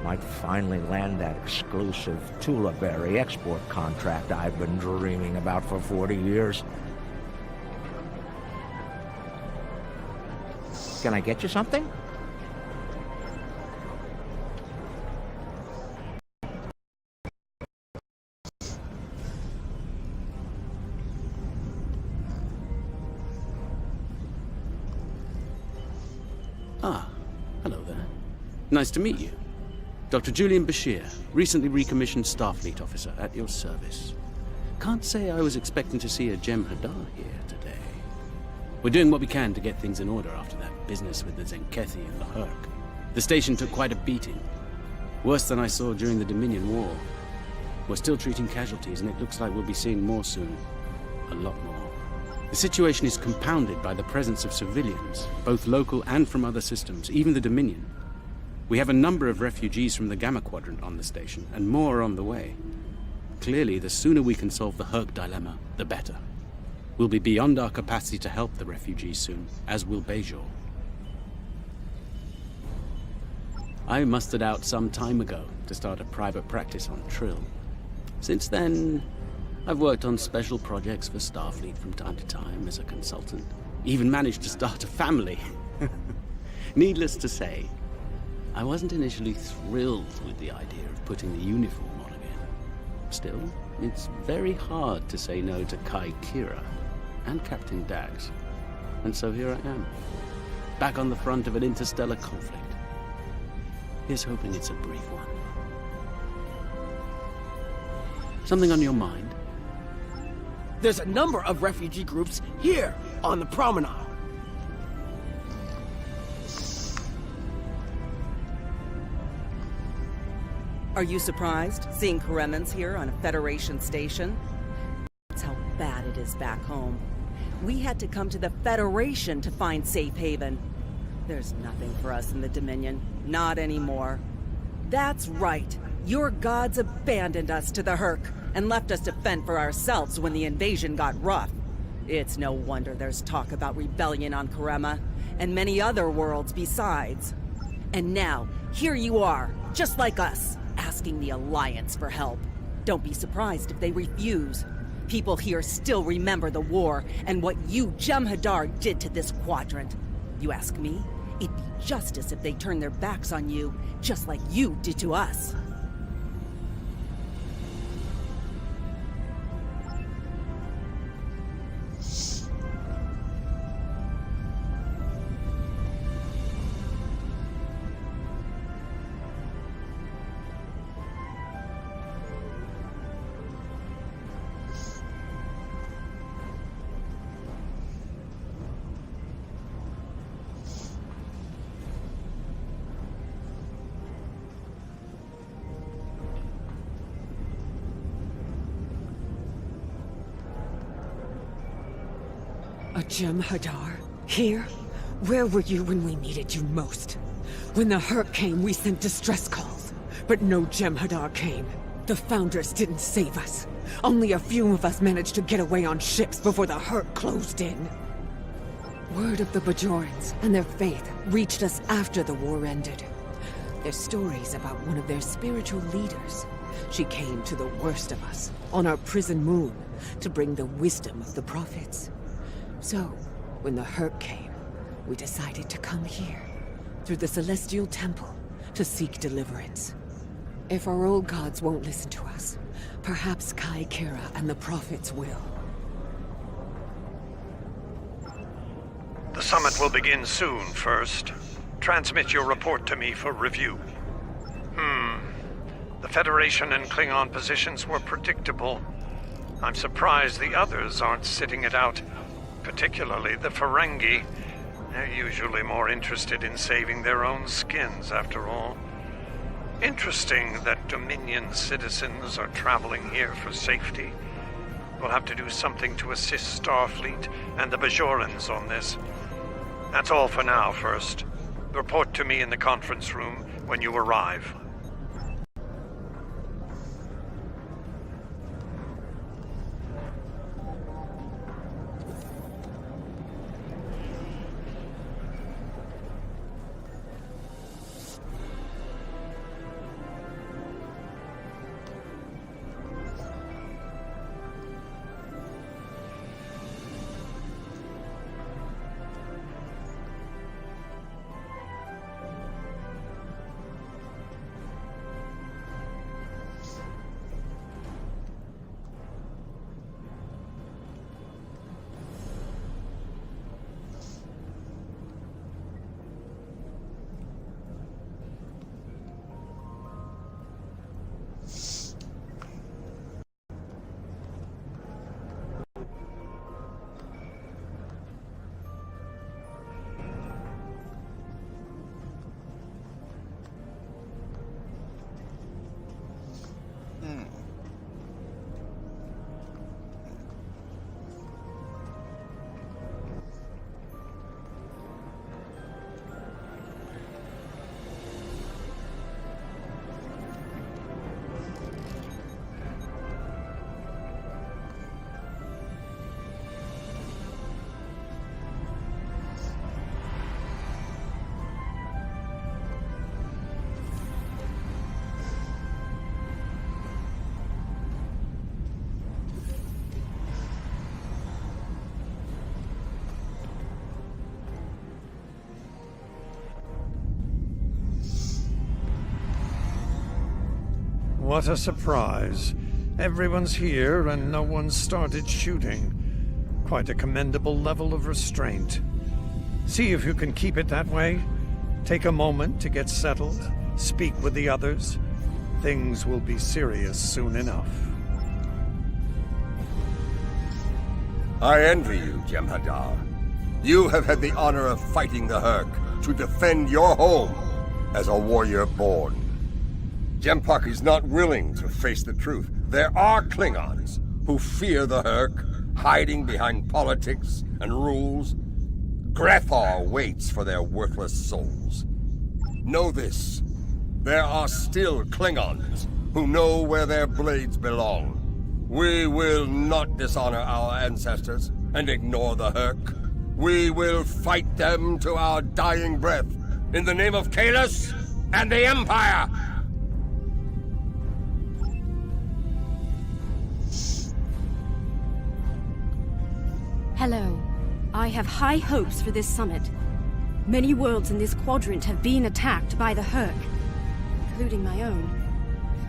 Might finally land that exclusive Tulaberry export contract I've been dreaming about for 40 years. Can I get you something? Ah, hello there. Nice to meet you. Dr. Julian Bashir, recently recommissioned Starfleet officer at your service. Can't say I was expecting to see a Jem'Hadar here today. We're doing what we can to get things in order after that business with the Zenkethi and the Hurk. The station took quite a beating. Worse than I saw during the Dominion War. We're still treating casualties, and it looks like we'll be seeing more soon. A lot more. The situation is compounded by the presence of civilians, both local and from other systems, even the Dominion. We have a number of refugees from the Gamma Quadrant on the station, and more on the way. Clearly, the sooner we can solve the Hurk dilemma, the better. We'll be beyond our capacity to help the refugees soon, as will Bajor. I mustered out some time ago to start a private practice on Trill. Since then, I've worked on special projects for Starfleet from time to time as a consultant. Even managed to start a family. Needless to say, I wasn't initially thrilled with the idea of putting the uniform on again. Still, it's very hard to say no to Kai Kira and Captain Dax. And so here I am, back on the front of an interstellar conflict. Here's hoping it's a brief one. Something on your mind? There's a number of refugee groups here on the promenade. Are you surprised seeing Karemans here on a Federation station? That's how bad it is back home. We had to come to the Federation to find safe haven. There's nothing for us in the Dominion. Not anymore. That's right. Your gods abandoned us to the Hurk and left us to fend for ourselves when the invasion got rough. It's no wonder there's talk about rebellion on Karema, and many other worlds besides. And now, here you are, just like us, asking the Alliance for help. Don't be surprised if they refuse. People here still remember the war and what you Jem'Hadar did to this quadrant. You ask me? It'd be justice if they turned their backs on you, just like you did to us. Jem'Hadar? Here? Where were you when we needed you most? When the Hurk came, we sent distress calls. But no Jem'Hadar came. The Foundress didn't save us. Only a few of us managed to get away on ships before the Hurk closed in. Word of the Bajorans and their faith reached us after the war ended. Their stories about one of their spiritual leaders. She came to the worst of us, on our prison moon, to bring the wisdom of the prophets. So, when the Hurk came, we decided to come here, through the Celestial Temple, to seek deliverance. If our old gods won't listen to us, perhaps Kai Kira and the prophets will. The summit will begin soon, First. Transmit your report to me for review. The Federation and Klingon positions were predictable. I'm surprised the others aren't sitting it out, particularly the Ferengi. They're usually more interested in saving their own skins, after all. Interesting that Dominion citizens are traveling here for safety. We'll have to do something to assist Starfleet and the Bajorans on this. That's all for now, First. Report to me in the conference room when you arrive. What a surprise. Everyone's here and no one started shooting. Quite a commendable level of restraint. See if you can keep it that way. Take a moment to get settled. Speak with the others. Things will be serious soon enough. I envy you, Jem'Hadar. You have had the honor of fighting the Hurk to defend your home as a warrior born. Jem'Pak is not willing to face the truth. There are Klingons who fear the Hurk, hiding behind politics and rules. Grethar waits for their worthless souls. Know this. There are still Klingons who know where their blades belong. We will not dishonor our ancestors and ignore the Hurk. We will fight them to our dying breath in the name of Kahless and the Empire! Hello. I have high hopes for this summit. Many worlds in this quadrant have been attacked by the Hurk, including my own.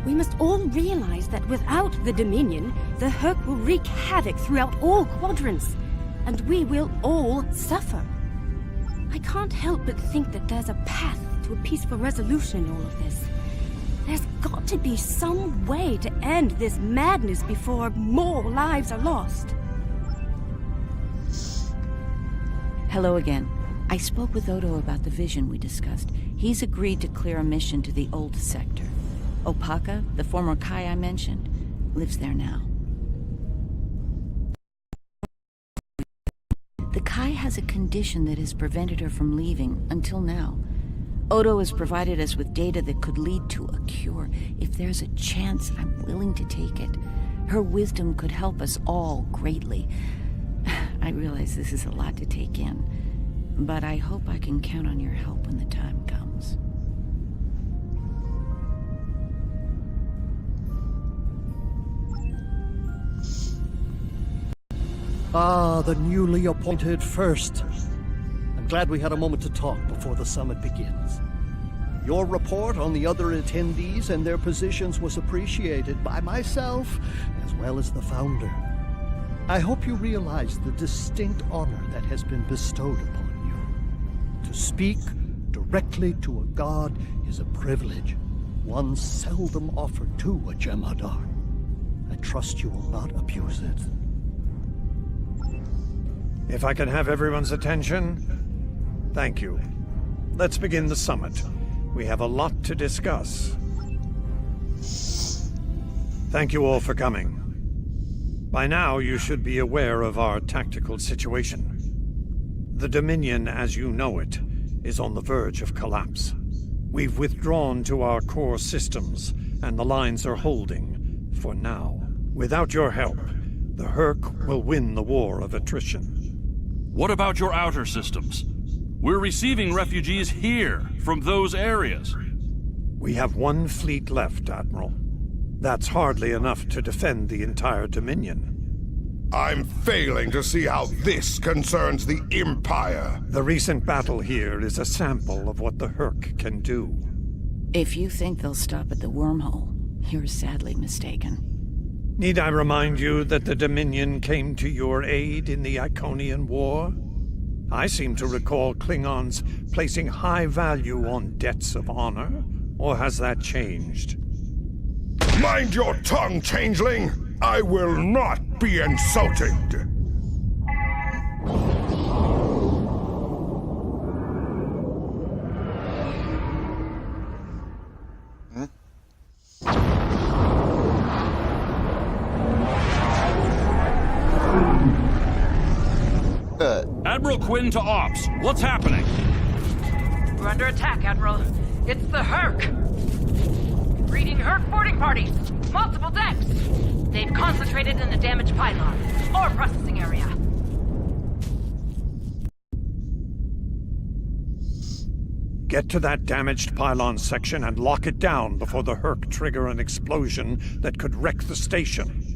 We must all realize that without the Dominion, the Hurk will wreak havoc throughout all quadrants, and we will all suffer. I can't help but think that there's a path to a peaceful resolution in all of this. There's got to be some way to end this madness before more lives are lost. Hello again. I spoke with Odo about the vision we discussed. He's agreed to clear a mission to the old sector. Opaka, the former Kai I mentioned, lives there now. The Kai Sai has a condition that has prevented her from leaving until now. Odo has provided us with data that could lead to a cure. If there's a chance, I'm willing to take it. Her wisdom could help us all greatly. I realize this is a lot to take in, but I hope I can count on your help when the time comes. Ah, the newly appointed First. I'm glad we had a moment to talk before the summit begins. Your report on the other attendees and their positions was appreciated by myself as well as the Founder. I hope you realize the distinct honor that has been bestowed upon you. To speak directly to a god is a privilege, one seldom offered to a Jem'Hadar. I trust you will not abuse it. If I can have everyone's attention, thank you. Let's begin the summit. We have a lot to discuss. Thank you all for coming. By now, you should be aware of our tactical situation. The Dominion, as you know it, is on the verge of collapse. We've withdrawn to our core systems, and the lines are holding, for now. Without your help, the Hurk will win the war of attrition. What about your outer systems? We're receiving refugees here, from those areas. We have one fleet left, Admiral. That's hardly enough to defend the entire Dominion. I'm failing to see how this concerns the Empire. The recent battle here is a sample of what the Hurk can do. If you think they'll stop at the wormhole, you're sadly mistaken. Need I remind you that the Dominion came to your aid in the Iconian War? I seem to recall Klingons placing high value on debts of honor, or has that changed? Mind your tongue, changeling! I will not be insulted! Admiral Quinn to Ops. What's happening? We're under attack, Admiral. It's the Hurk! Reading Hurk boarding parties! Multiple decks! They've concentrated in the damaged pylon. Ore processing area. Get to that damaged pylon section and lock it down before the Hurk trigger an explosion that could wreck the station.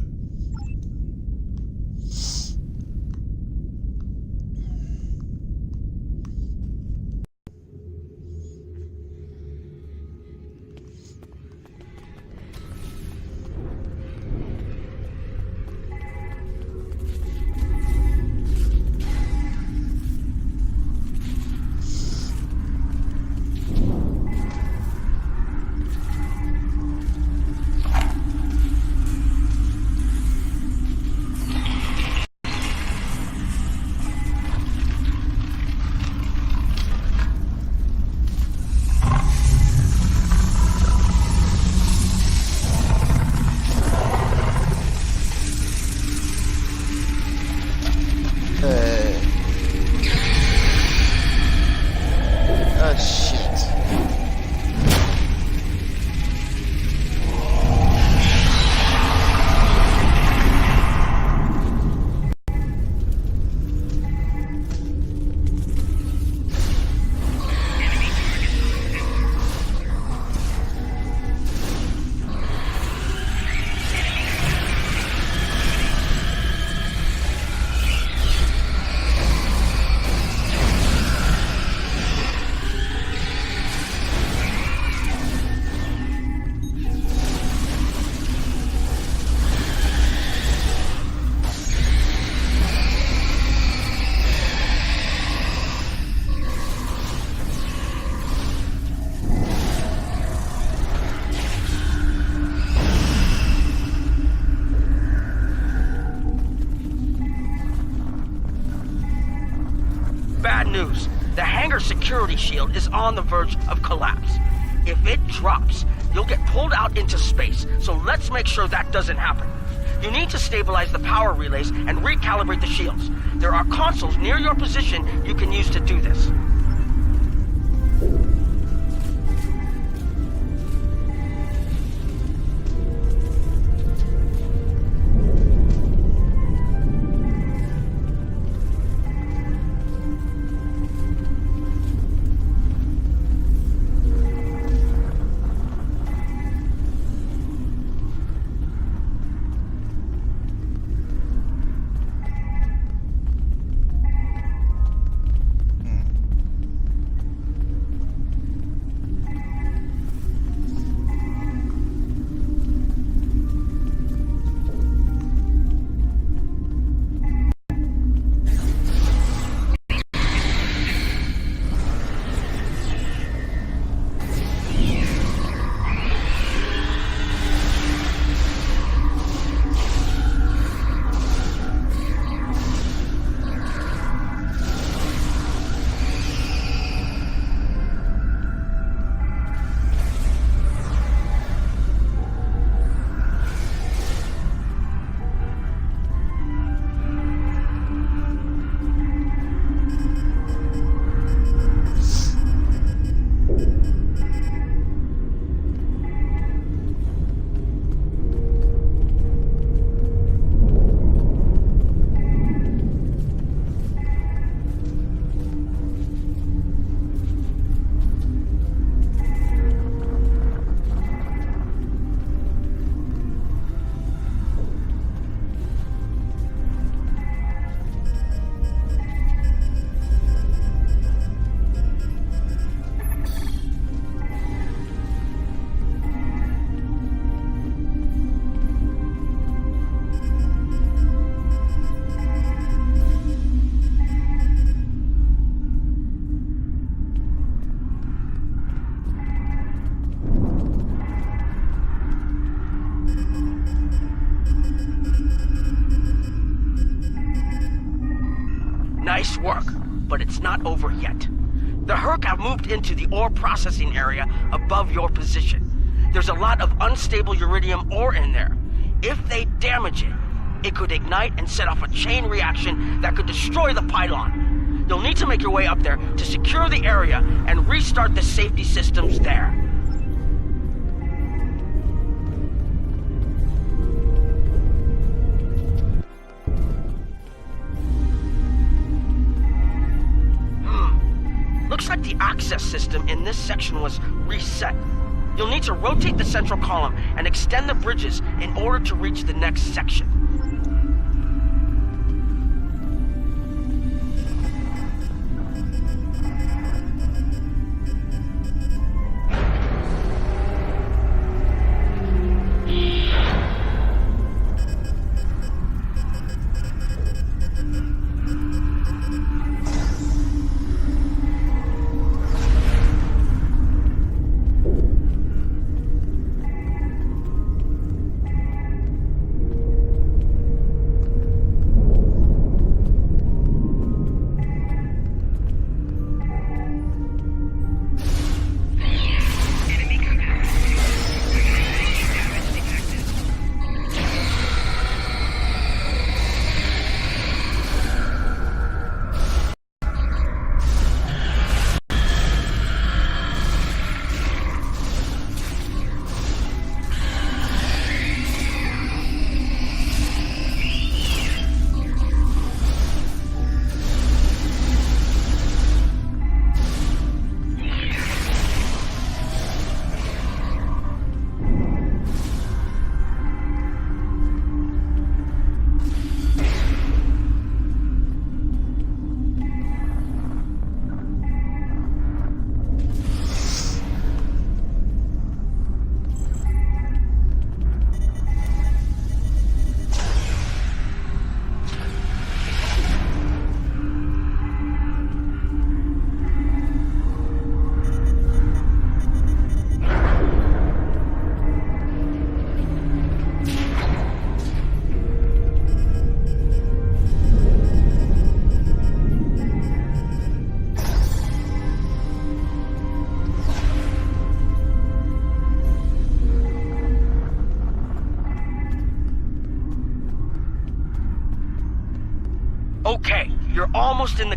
Bad news. The hangar security shield is on the verge of collapse. If it drops, you'll get pulled out into space, so let's make sure that doesn't happen. You need to stabilize the power relays and recalibrate the shields. There are consoles near your position you can use to do this. Nice work, but it's not over yet. The Herc have moved into the ore processing area above your position. There's a lot of unstable uridium ore in there. If they damage it, it could ignite and set off a chain reaction that could destroy the pylon. You'll need to make your way up there to secure the area and restart the safety systems there. Looks like the access system in this section was reset. You'll need to rotate the central column and extend the bridges in order to reach the next section.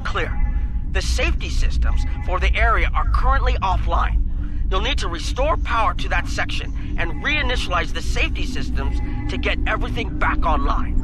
clear. The safety systems for the area are currently offline. You'll need to restore power to that section and reinitialize the safety systems to get everything back online.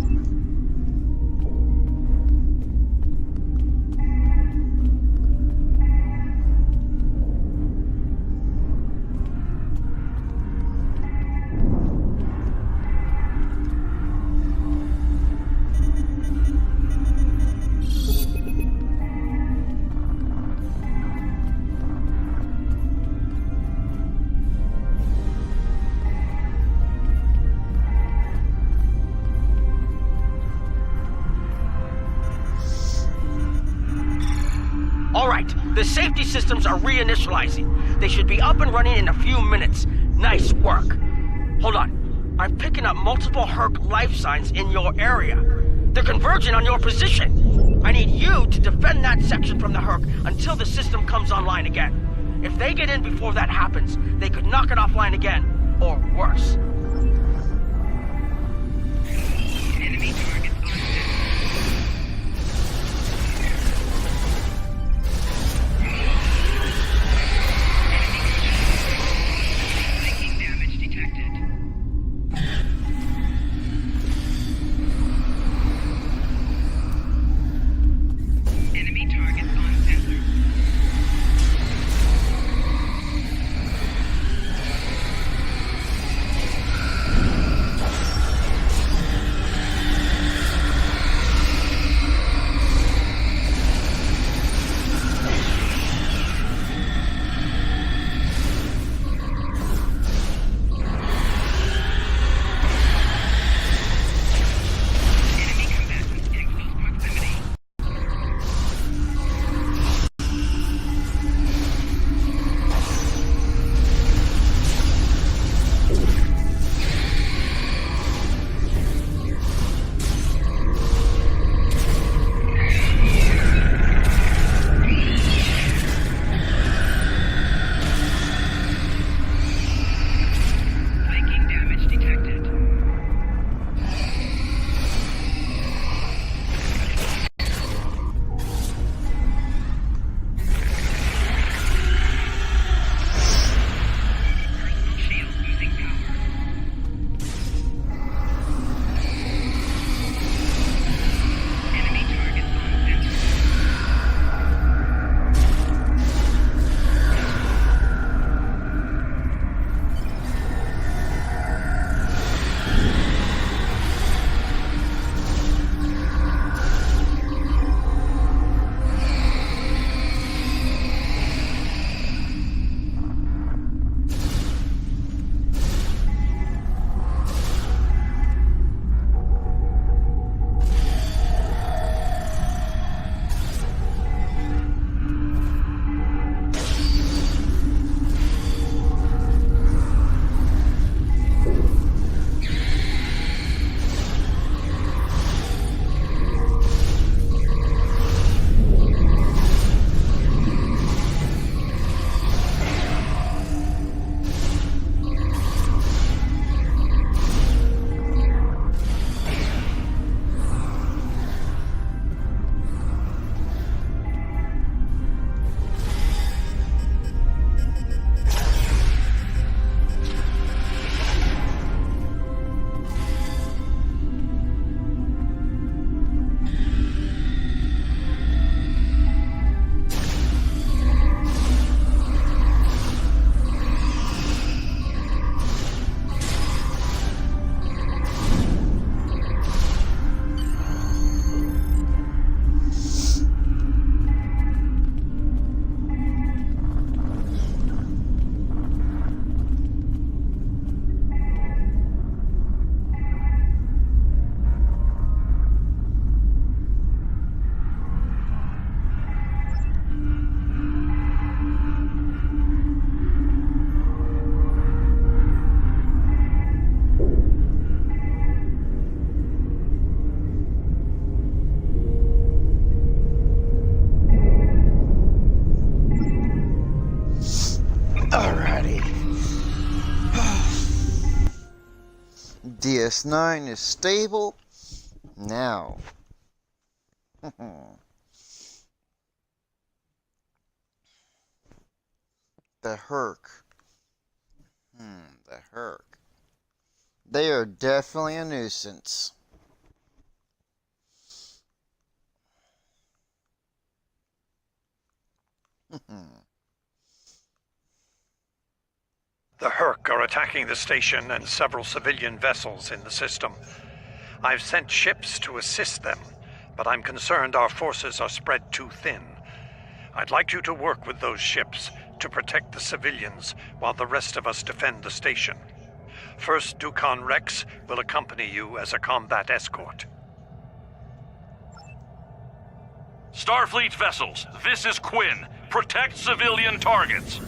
The safety systems are reinitializing. They should be up and running in a few minutes. Nice work. Hold on. I'm picking up multiple Herc life signs in your area. They're converging on your position. I need you to defend that section from the Herc until the system comes online again. If they get in before that happens, they could knock it offline again, or worse. Enemy target on set. DS9 is stable now. The Herc. The Herc. They are definitely a nuisance. The Herc are attacking the station and several civilian vessels in the system. I've sent ships to assist them, but I'm concerned our forces are spread too thin. I'd like you to work with those ships to protect the civilians while the rest of us defend the station. First, Dukan Rex will accompany you as a combat escort. Starfleet vessels, this is Quinn. Protect civilian targets.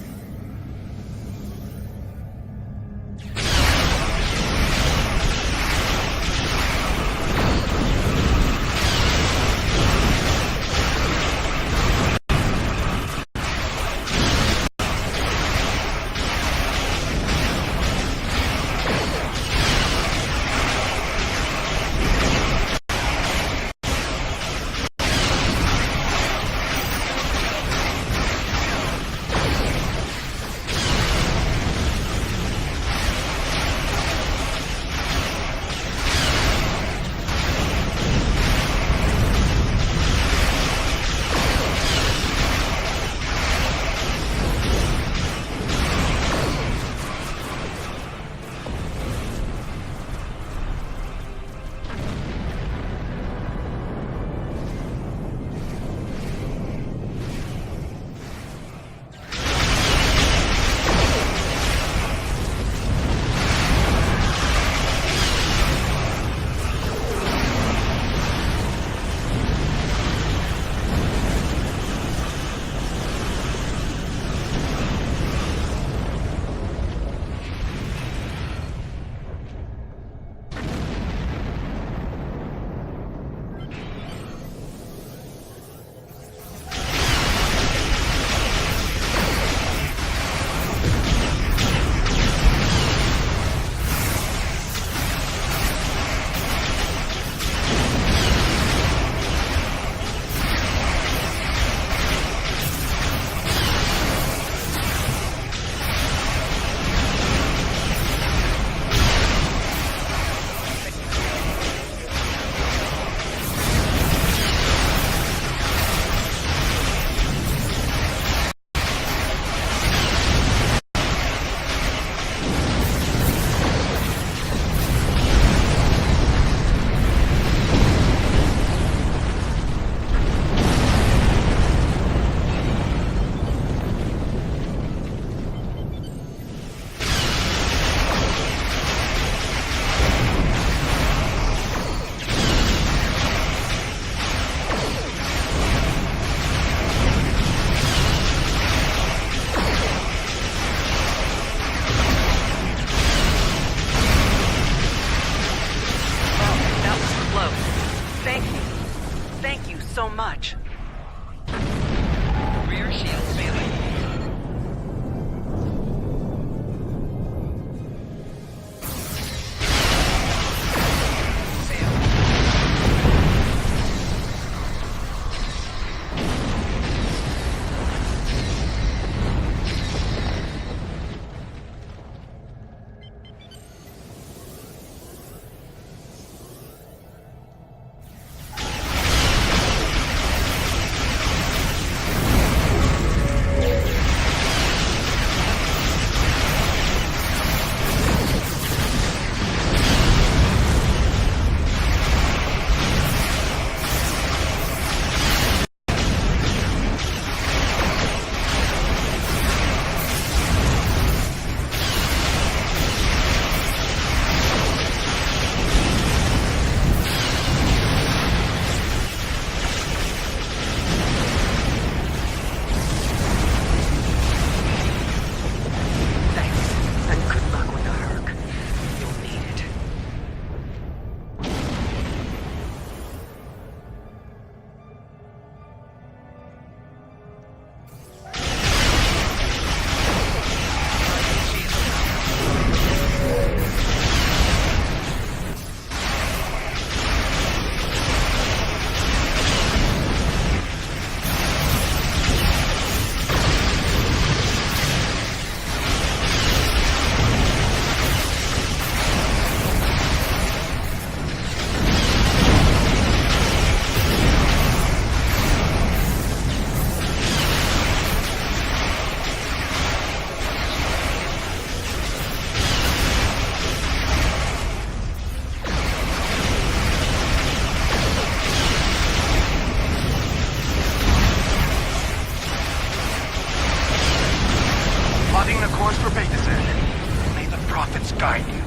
said. May the prophets guide you.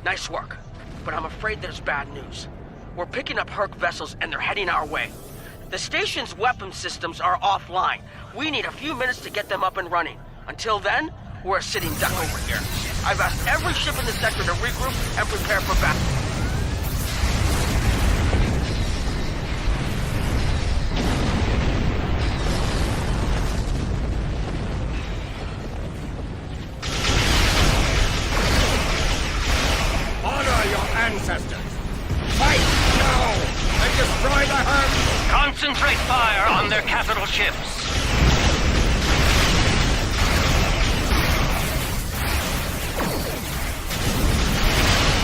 Nice work, but I'm afraid there's bad news. We're picking up Herc vessels and they're heading our way. The station's weapon systems are offline. We need a few minutes to get them up and running. Until then, we're a sitting duck over here. I've asked every ship in the sector to regroup and prepare for battle. Honor your ancestors! Fight now and destroy the Herc! Concentrate fire on their capital ships.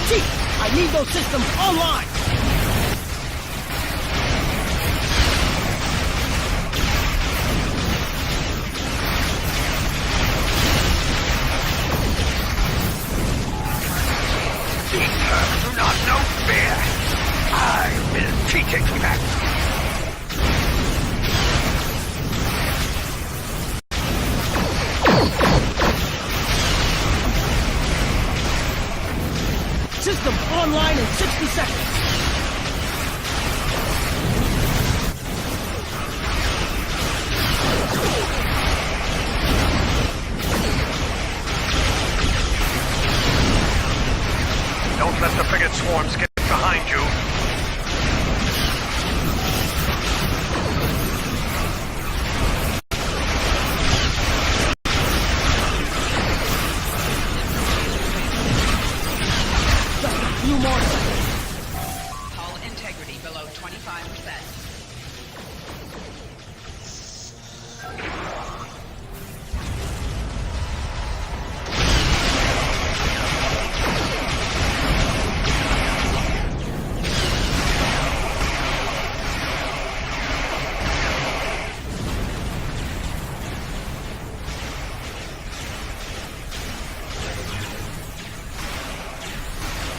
Chief, I need those systems online! These Hercs do not know fear. I will teach it to them. System online in 60 seconds. Don't let the frigate swarms get behind you. Few more seconds. Hull integrity below 25%.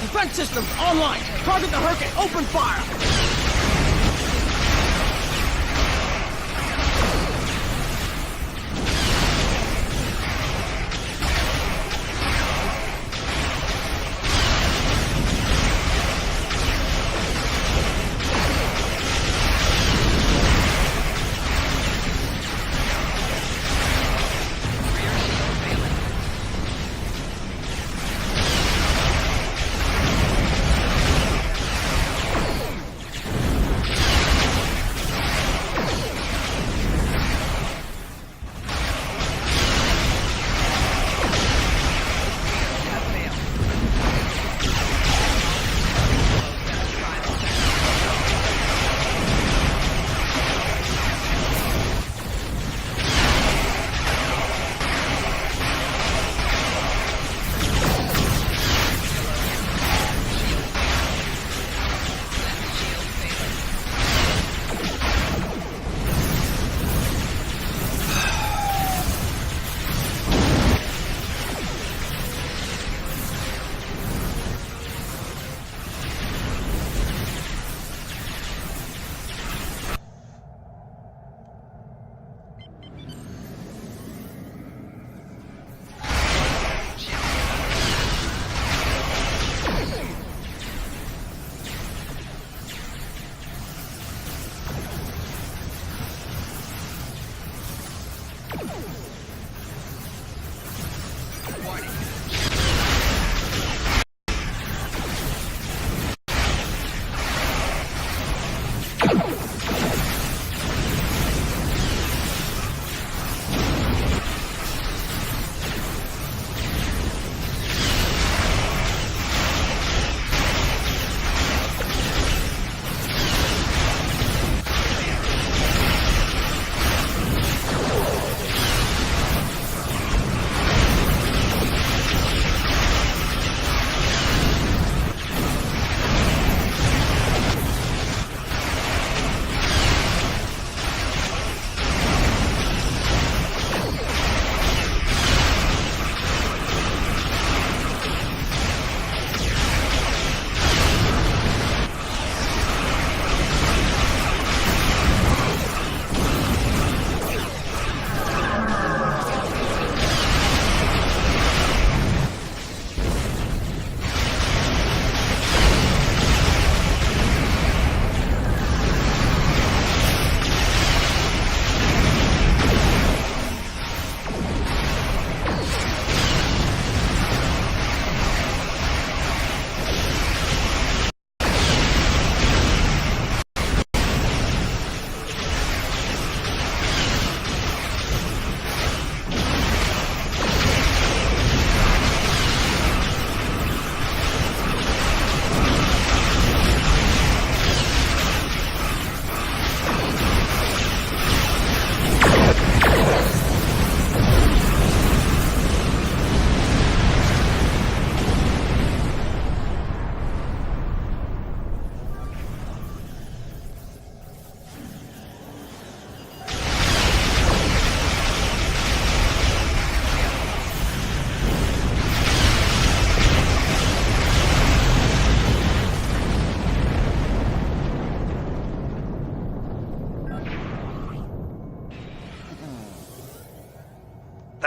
Defense systems online. Target the Herc and open fire.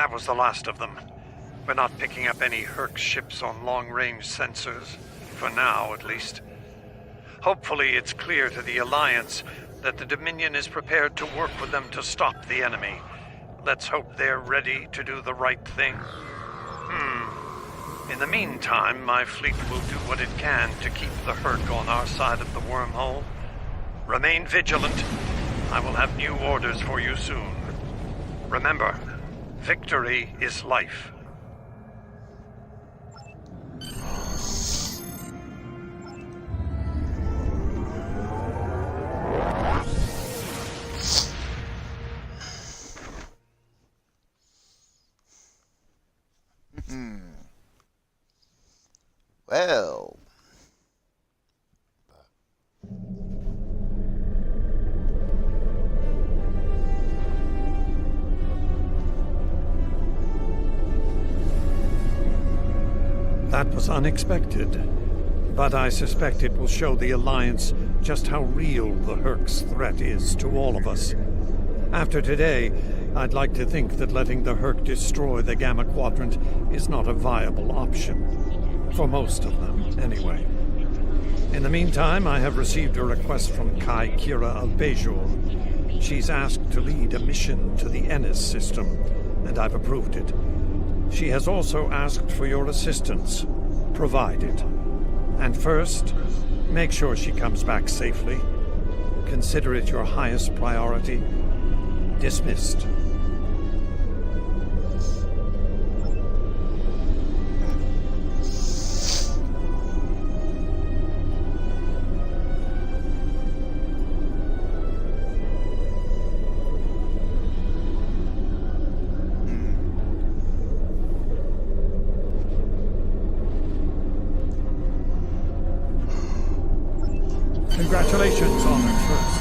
That was the last of them. We're not picking up any Herc ships on long-range sensors. For now, at least. Hopefully it's clear to the Alliance that the Dominion is prepared to work with them to stop the enemy. Let's hope they're ready to do the right thing. In the meantime, my fleet will do what it can to keep the Herc on our side of the wormhole. Remain vigilant. I will have new orders for you soon. Remember, victory is life. Well. That was unexpected, but I suspect it will show the Alliance just how real the Herc's threat is to all of us. After today, I'd like to think that letting the Herc destroy the Gamma Quadrant is not a viable option. For most of them, anyway. In the meantime, I have received a request from Kai Kira of Bajor. She's asked to lead a mission to the Ennis system, and I've approved it. She has also asked for your assistance. Provide it. And first, make sure she comes back safely. Consider it your highest priority. Dismissed. Congratulations, Honored First.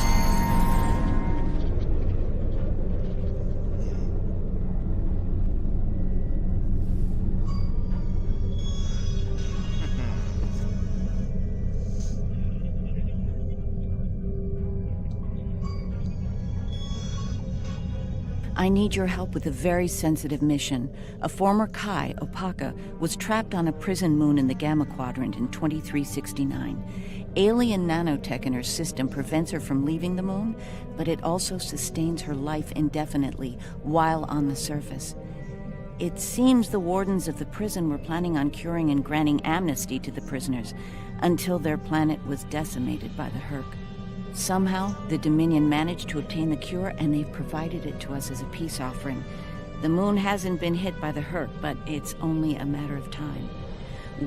I need your help with a very sensitive mission. A former Kai, Opaka, was trapped on a prison moon in the Gamma Quadrant in 2369. Alien nanotech in her system prevents her from leaving the moon, but it also sustains her life indefinitely while on the surface. It seems the wardens of the prison were planning on curing and granting amnesty to the prisoners until their planet was decimated by the Herc. Somehow, the Dominion managed to obtain the cure, and they've provided it to us as a peace offering. The moon hasn't been hit by the Herc, but it's only a matter of time.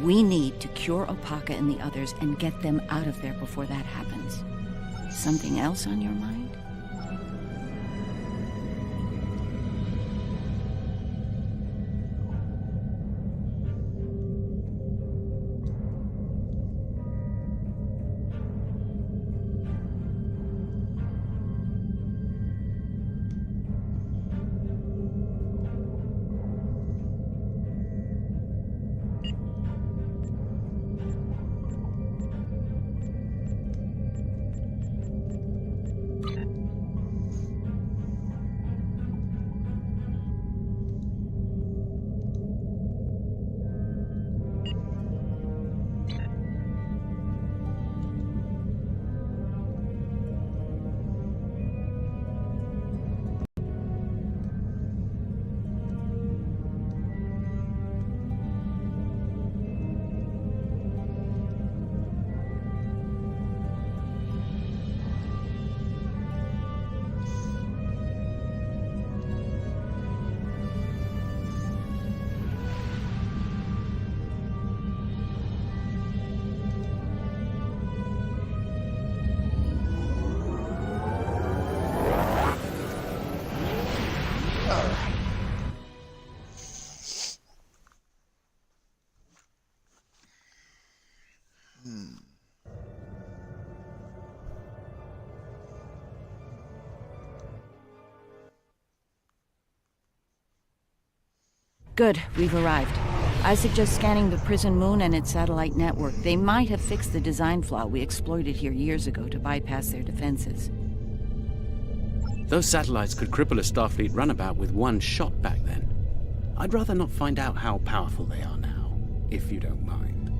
We need to cure Opaka and the others and get them out of there before that happens. Something else on your mind? Good, we've arrived. I suggest scanning the prison moon and its satellite network. They might have fixed the design flaw we exploited here years ago to bypass their defenses. Those satellites could cripple a Starfleet runabout with one shot back then. I'd rather not find out how powerful they are now, if you don't mind.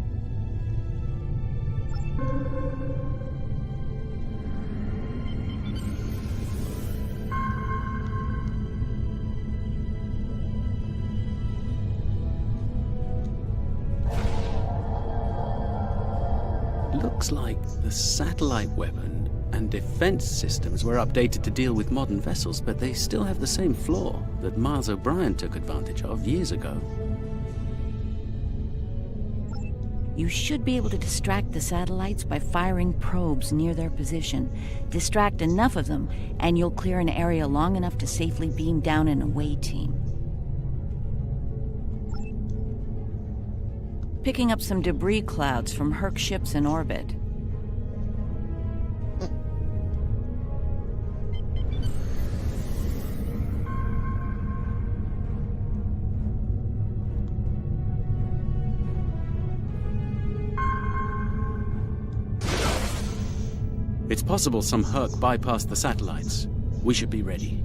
Looks like the satellite weapon and defense systems were updated to deal with modern vessels, but they still have the same flaw that Miles O'Brien took advantage of years ago. You should be able to distract the satellites by firing probes near their position. Distract enough of them, and you'll clear an area long enough to safely beam down an away team. Picking up some debris clouds from Herc ships in orbit. It's possible some Herc bypassed the satellites. We should be ready.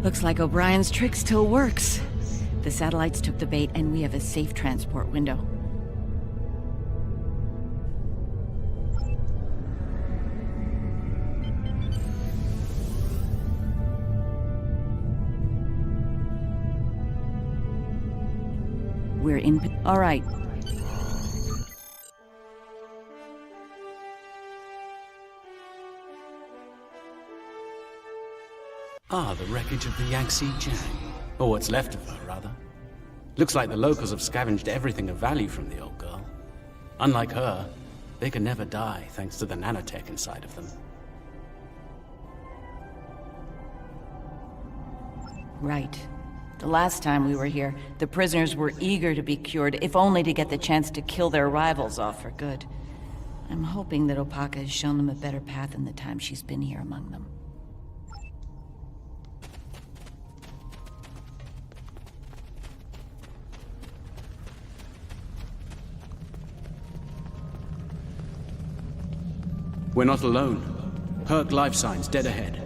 Looks like O'Brien's trick still works. The satellites took the bait, and we have a safe transport window. We're in... All right. Ah, the wreckage of the Yangtze Jiang. Or what's left of her, rather. Looks like the locals have scavenged everything of value from the old girl. Unlike her, they can never die thanks to the nanotech inside of them. Right. The last time we were here, the prisoners were eager to be cured, if only to get the chance to kill their rivals off for good. I'm hoping that Opaka has shown them a better path in the time she's been here among them. We're not alone. Herc life signs dead ahead.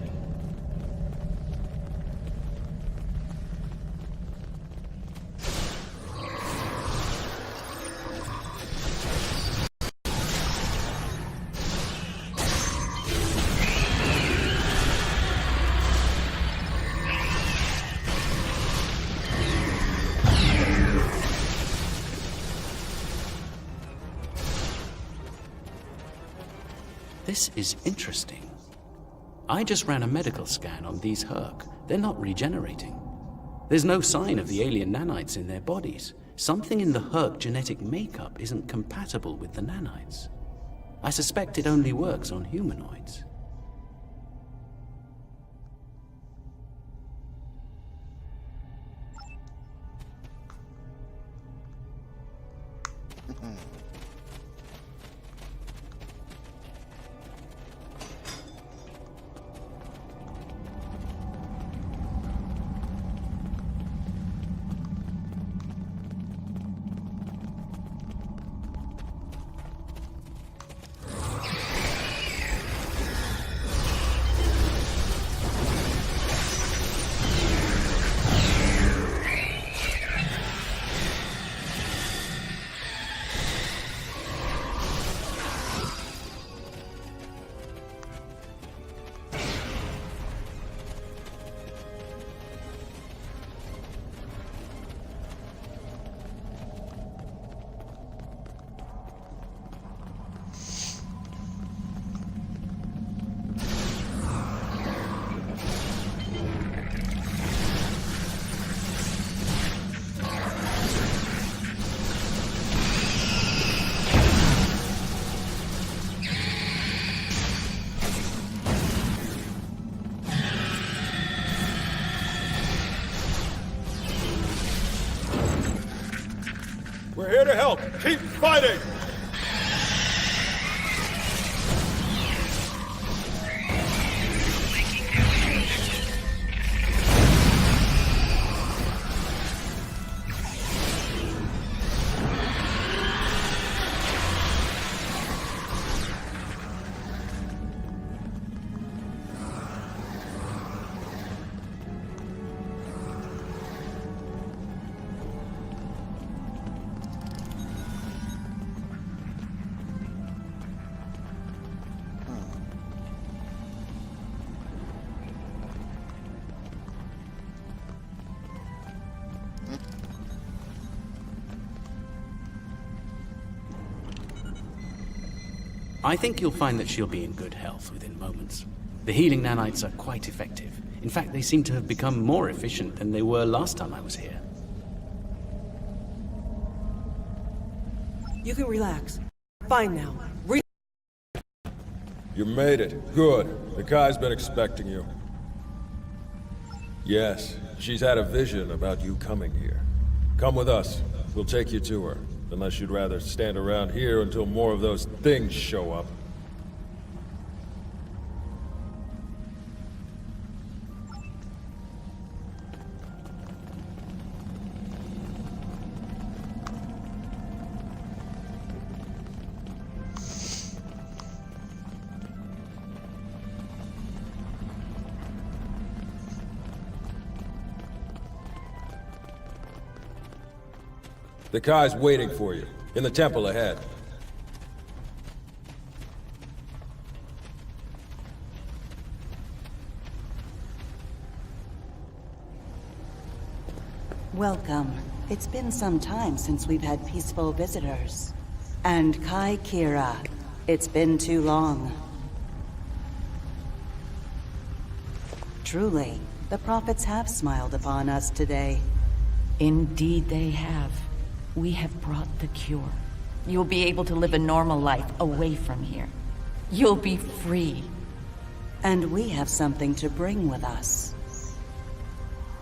This is interesting. I just ran a medical scan on these Herc. They're not regenerating. There's no sign of the alien nanites in their bodies. Something in the Herc genetic makeup isn't compatible with the nanites. I suspect it only works on humanoids. We're here to help. Keep fighting! I think you'll find that she'll be in good health within moments. The healing nanites are quite effective. In fact, they seem to have become more efficient than they were last time I was here. You can relax. Fine now. You made it. Good. The Kai's been expecting you. Yes, she's had a vision about you coming here. Come with us. We'll take you to her. Unless you'd rather stand around here until more of those things show up. The Kai's waiting for you, in the temple ahead. Welcome. It's been some time since we've had peaceful visitors. And Kai Kira, it's been too long. Truly, the prophets have smiled upon us today. Indeed they have. We have brought the cure. You'll be able to live a normal life away from here. You'll be free. And we have something to bring with us.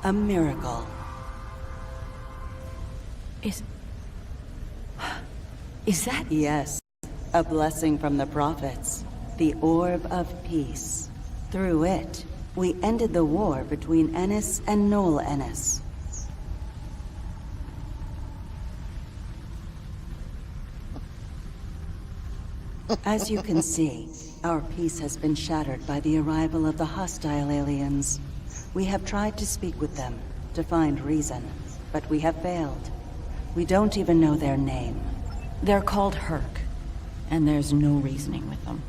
A miracle. Is that... Yes. A blessing from the prophets. The Orb of Peace. Through it, we ended the war between Ennis and Noel Ennis. As you can see, our peace has been shattered by the arrival of the hostile aliens. We have tried to speak with them, to find reason, but we have failed. We don't even know their name. They're called Herc, and there's no reasoning with them.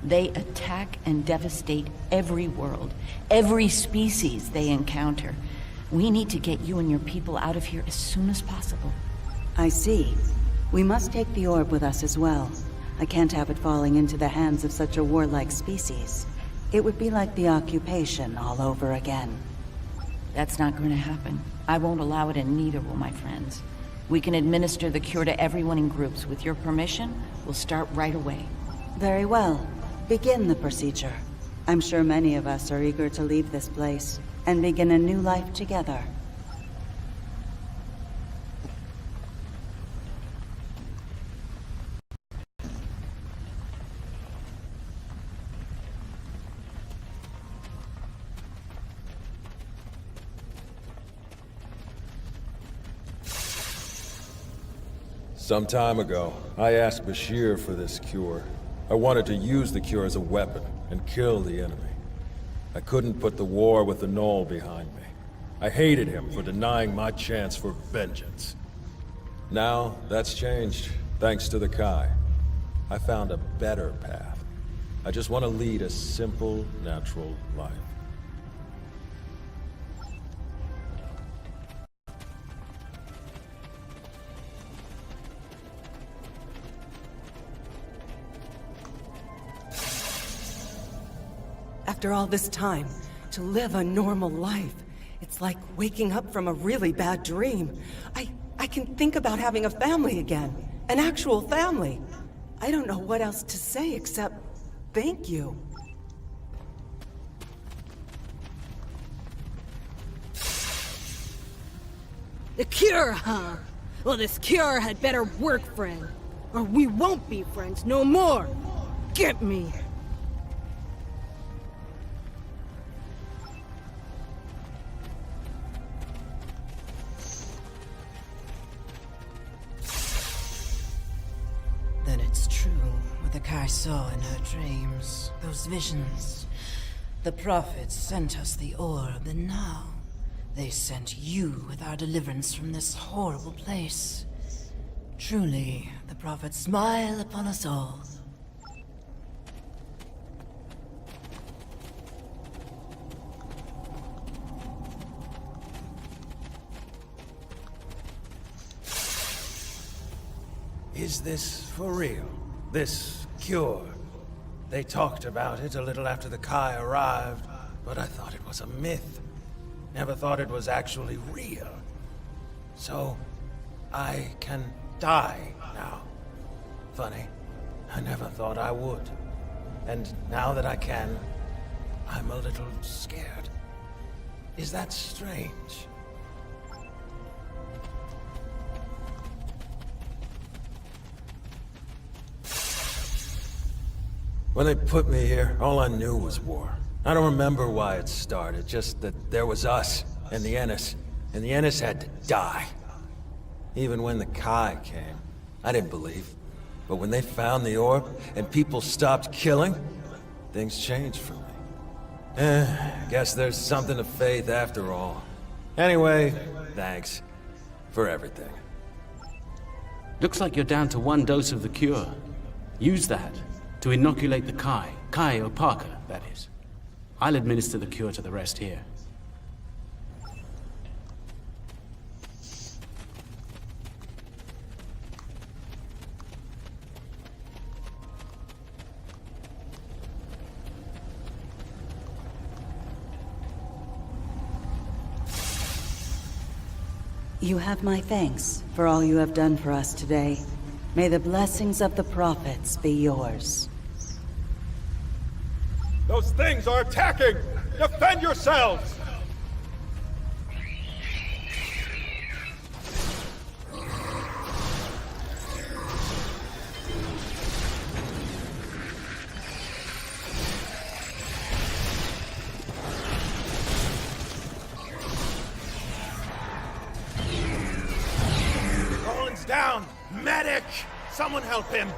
They attack and devastate every world, every species they encounter. We need to get you and your people out of here as soon as possible. I see. We must take the orb with us as well. I can't have it falling into the hands of such a warlike species. It would be like the occupation all over again. That's not going to happen. I won't allow it, and neither will my friends. We can administer the cure to everyone in groups. With your permission, we'll start right away. Very well. Begin the procedure. I'm sure many of us are eager to leave this place and begin a new life together. Some time ago, I asked Bashir for this cure. I wanted to use the cure as a weapon and kill the enemy. I couldn't put the war with the Knoll behind me. I hated him for denying my chance for vengeance. Now, that's changed, thanks to the Kai. I found a better path. I just want to lead a simple, natural life. After all this time, to live a normal life, it's like waking up from a really bad dream. I can think about having a family again. An actual family. I don't know what else to say except thank you. The cure, huh? Well, this cure had better work, friend. Or we won't be friends no more. Get me. Then it's true what the Kai saw in her dreams. Those visions. The prophets sent us the orb, and now they sent you with our deliverance from this horrible place. Truly, the prophets smile upon us all. Is this for real? This cure? They talked about it a little after the Kai arrived, but I thought it was a myth. Never thought it was actually real. So, I can die now. Funny, I never thought I would. And now that I can, I'm a little scared. Is that strange? When they put me here, all I knew was war. I don't remember why it started, just that there was us, and the Ennis had to die. Even when the Kai came, I didn't believe. But when they found the orb, and people stopped killing, things changed for me. Guess there's something to faith after all. Anyway, thanks for everything. Looks like you're down to 1 dose of the cure. Use that to inoculate the Kai or Parker, that is. I'll administer the cure to the rest here. You have my thanks for all you have done for us today. May the blessings of the prophets be yours. Those things are attacking! Defend yourselves! Roland's down! Medic! Someone help him!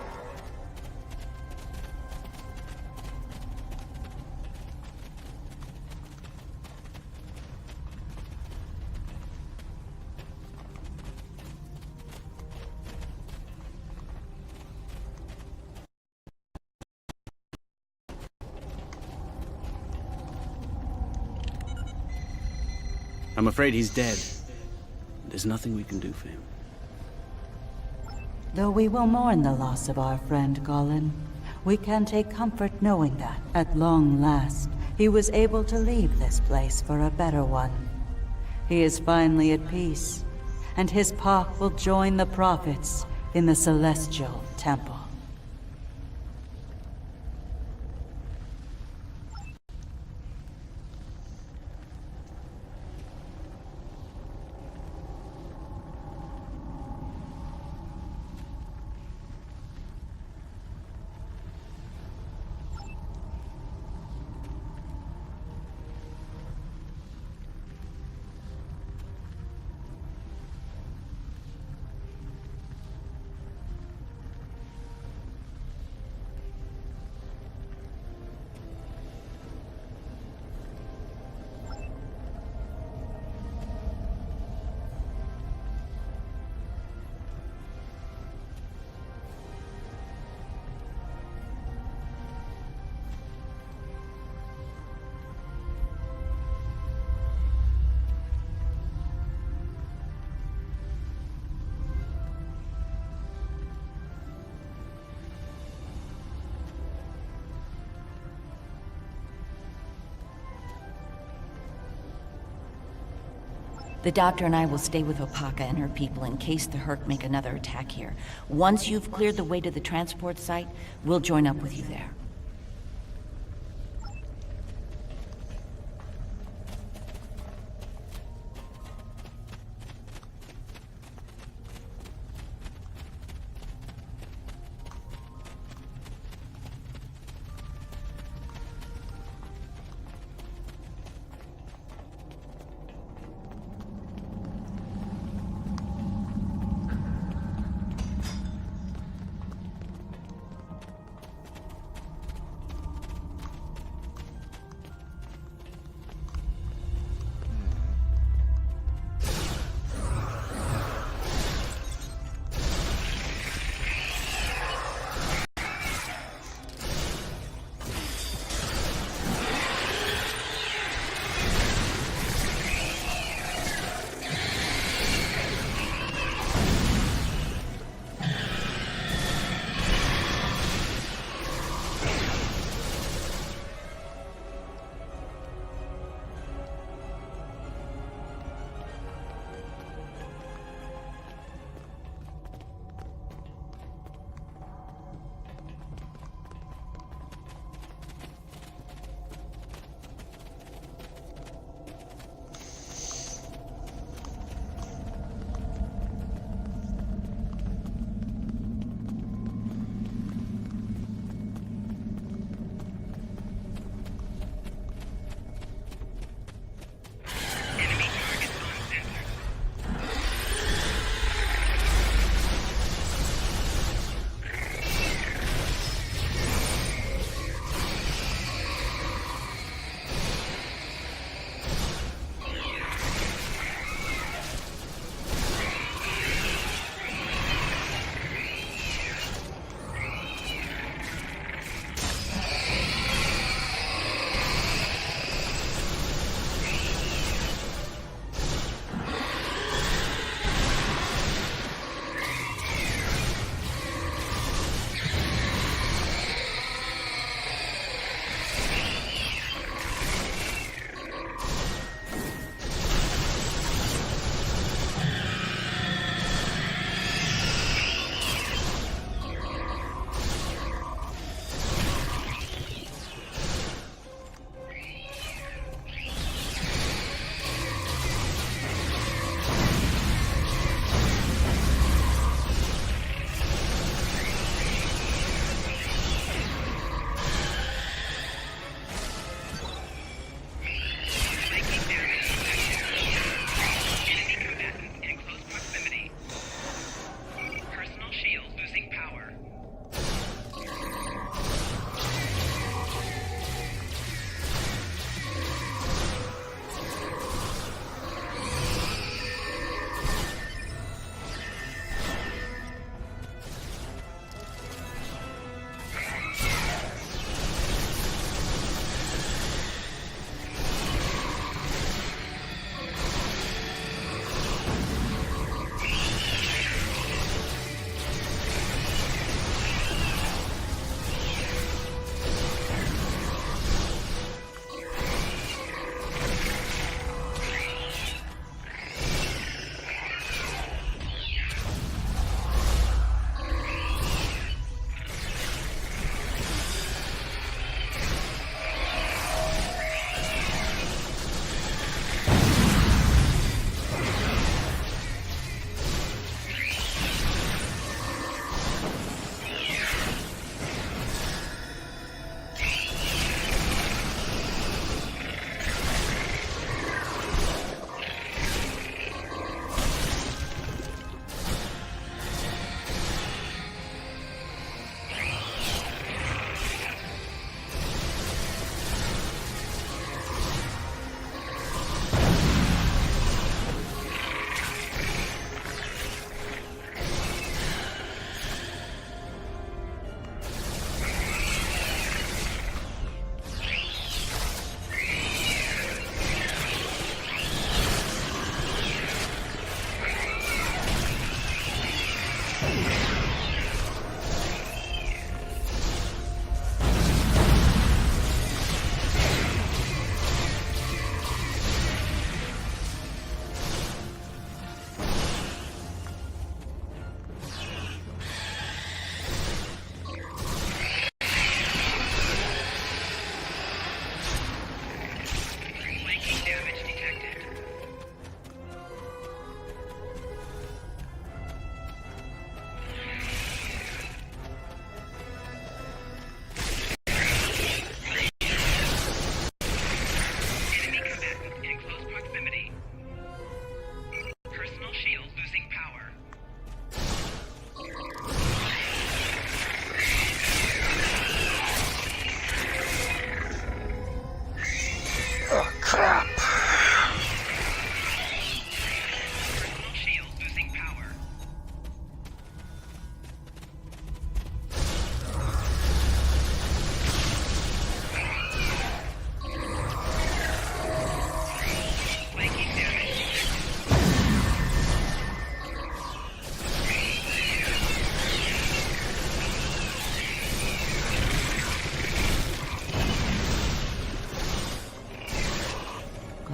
I'm afraid he's dead. There's nothing we can do for him. Though we will mourn the loss of our friend Colin, we can take comfort knowing that, at long last, he was able to leave this place for a better one. He is finally at peace, and his path will join the prophets in the Celestial Temple. The doctor and I will stay with Opaka and her people in case the Herc make another attack here. Once you've cleared the way to the transport site, we'll join up with you there.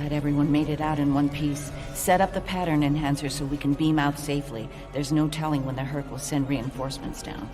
Glad everyone made it out in one piece. Set up the pattern enhancer so we can beam out safely. There's no telling when the Herc will send reinforcements down.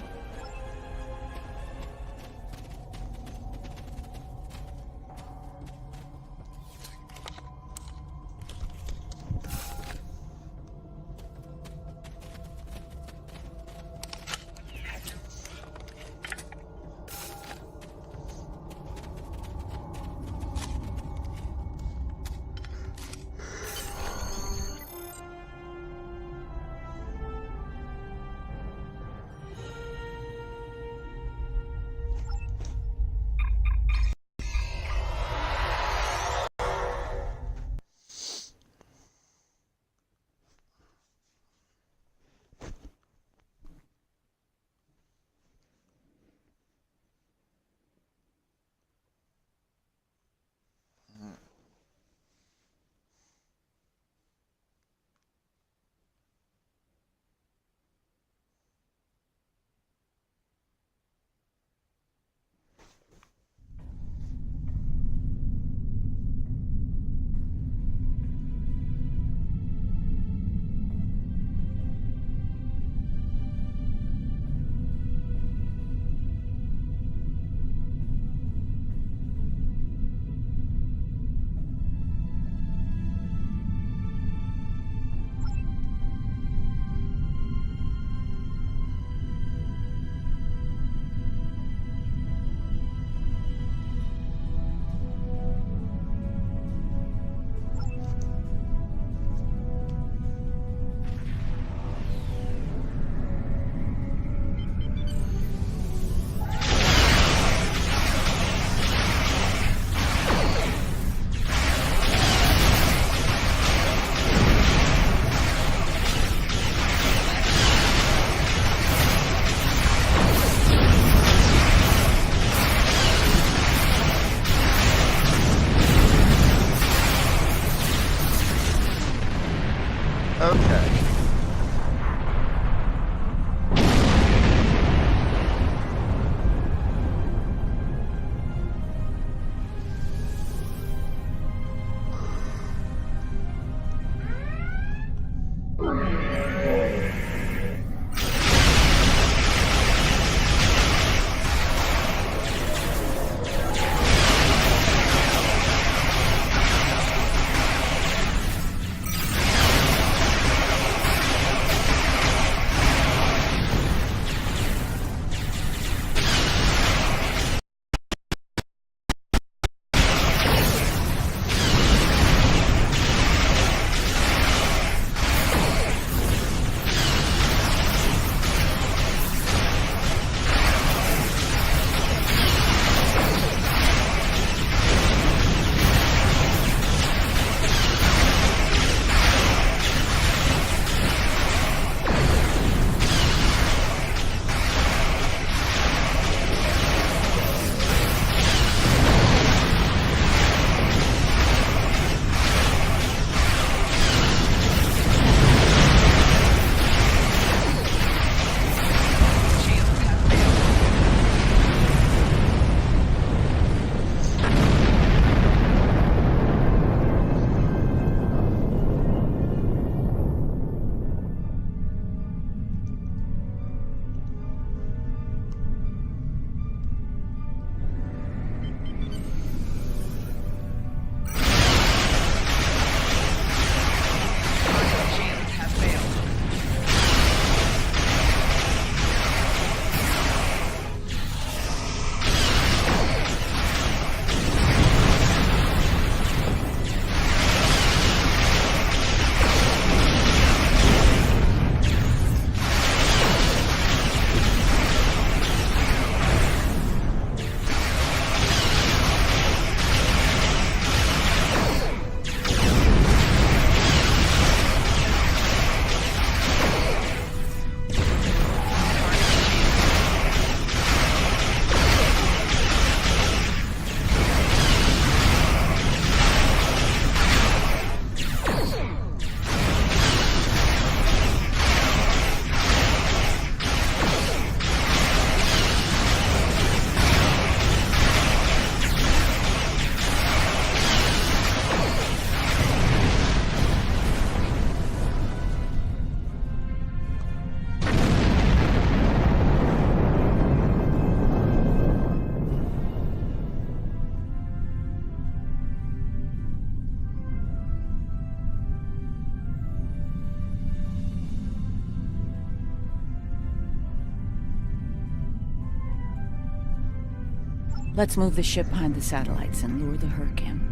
Let's move the ship behind the satellites and lure the Herc in.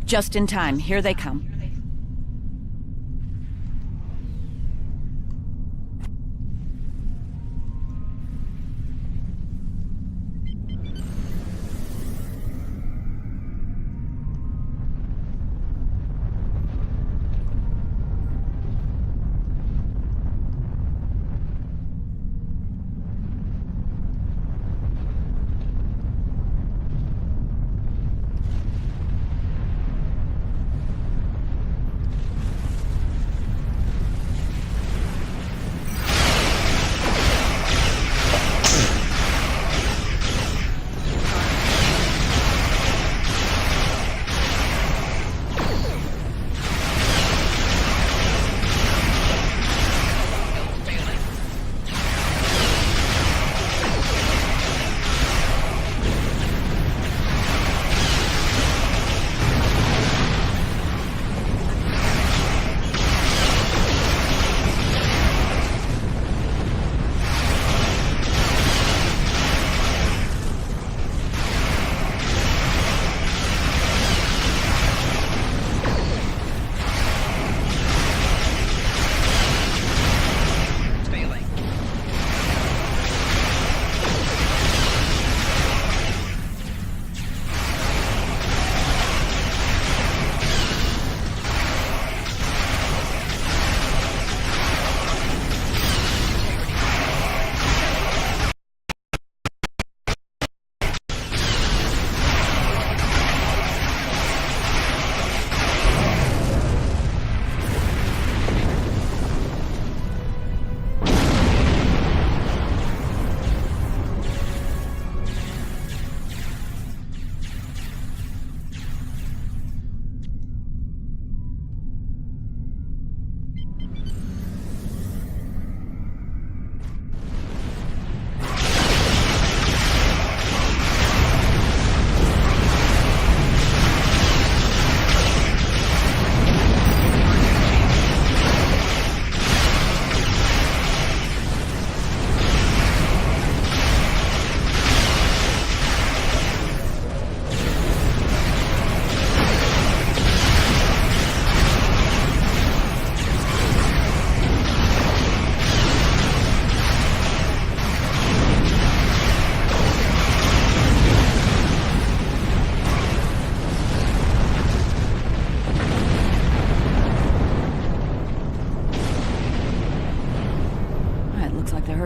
Just in time. Here they come.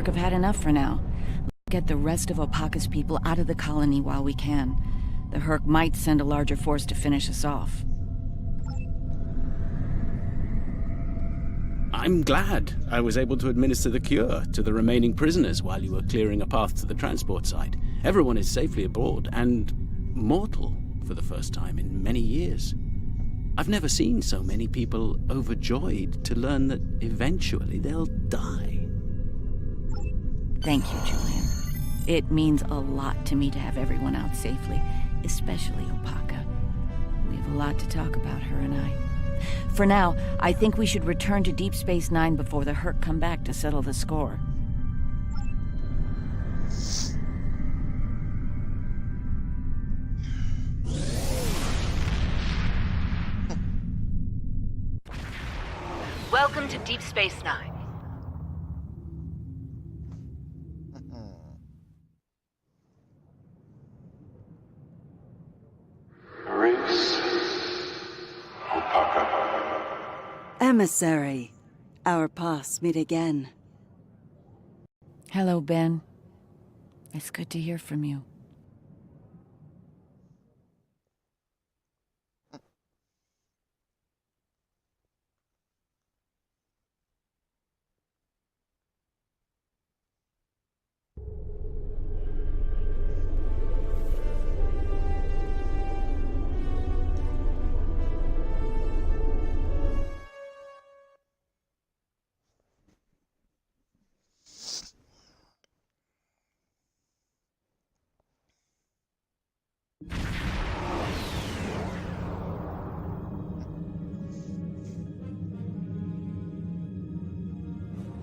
Have had enough for now. Let's get the rest of Opaka's people out of the colony while we can. The Herc might send a larger force to finish us off. I'm glad I was able to administer the cure to the remaining prisoners while you were clearing a path to the transport site. Everyone is safely aboard and mortal for the first time in many years. I've never seen so many people overjoyed to learn that eventually they'll die. Thank you, Julian. It means a lot to me to have everyone out safely, especially Opaka. We have a lot to talk about, her and I. For now, I think we should return to Deep Space Nine before the Herc come back to settle the score. Welcome to Deep Space Nine. Emissary, our paths meet again. Hello, Ben. It's good to hear from you.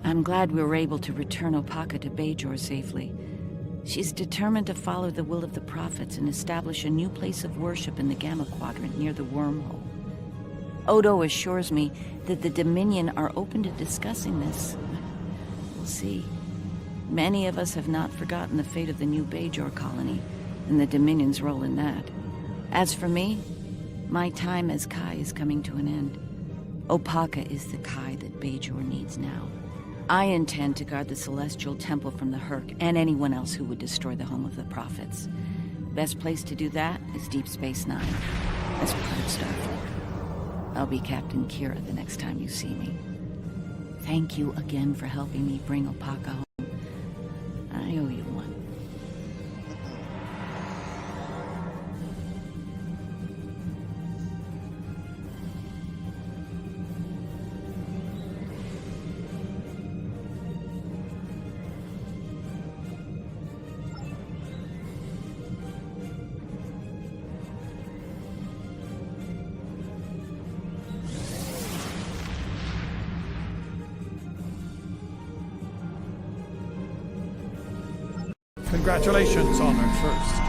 I'm glad we were able to return Opaka to Bajor safely. She's determined to follow the will of the prophets and establish a new place of worship in the Gamma Quadrant near the wormhole. Odo assures me that the Dominion are open to discussing this. We'll see. Many of us have not forgotten the fate of the new Bajor colony, and the Dominion's role in that. As for me, my time as Kai is coming to an end. Opaka is the Kai that Bajor needs now. I intend to guard the Celestial Temple from the Herc and anyone else who would destroy the home of the Prophets. Best place to do that is Deep Space Nine, as part of Starfleet. I'll be Captain Kira the next time you see me. Thank you again for helping me bring Opaka home. I owe you one. Congratulations, Honored First.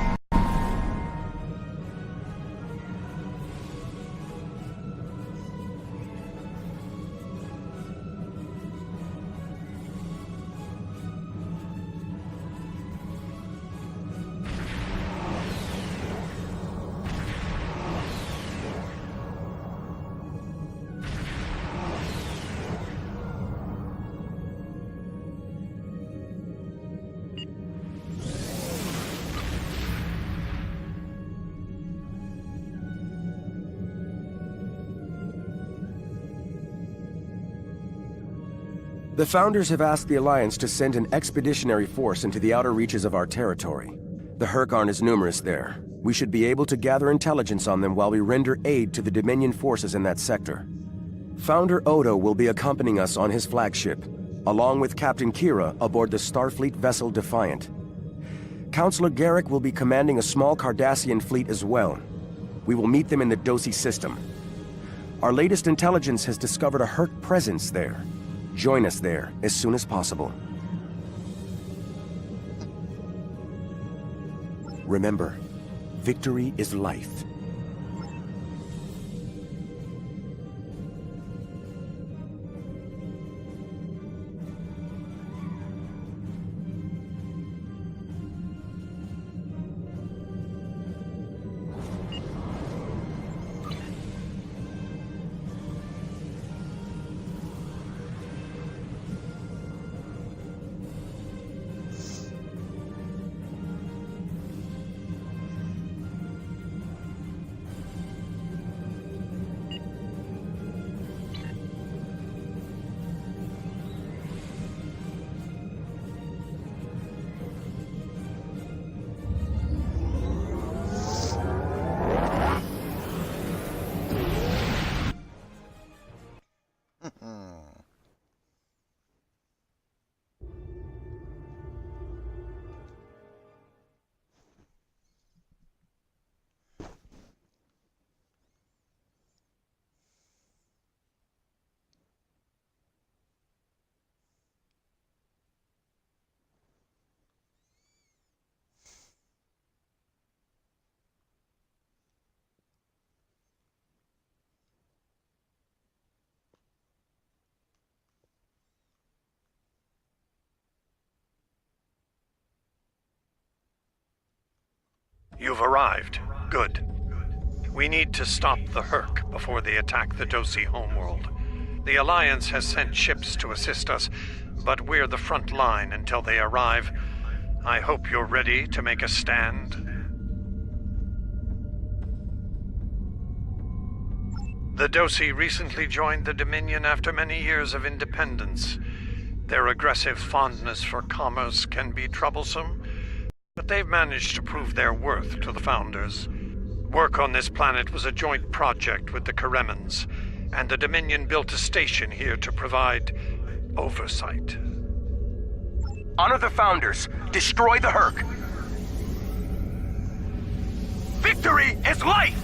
The Founders have asked the Alliance to send an expeditionary force into the outer reaches of our territory. The Herc aren't as numerous there. We should be able to gather intelligence on them while we render aid to the Dominion forces in that sector. Founder Odo will be accompanying us on his flagship, along with Captain Kira aboard the Starfleet vessel Defiant. Counselor Garrick will be commanding a small Cardassian fleet as well. We will meet them in the Dosi system. Our latest intelligence has discovered a Herc presence there. Join us there as soon as possible. Remember, victory is life. You've arrived. Good. We need to stop the Herc before they attack the Dosi homeworld. The Alliance has sent ships to assist us, but we're the front line until they arrive. I hope you're ready to make a stand. The Dosi recently joined the Dominion after many years of independence. Their aggressive fondness for commerce can be troublesome, but they've managed to prove their worth to the Founders. Work on this planet was a joint project with the Karemans, and the Dominion built a station here to provide oversight. Honor the Founders. Destroy the Herc. Victory is life!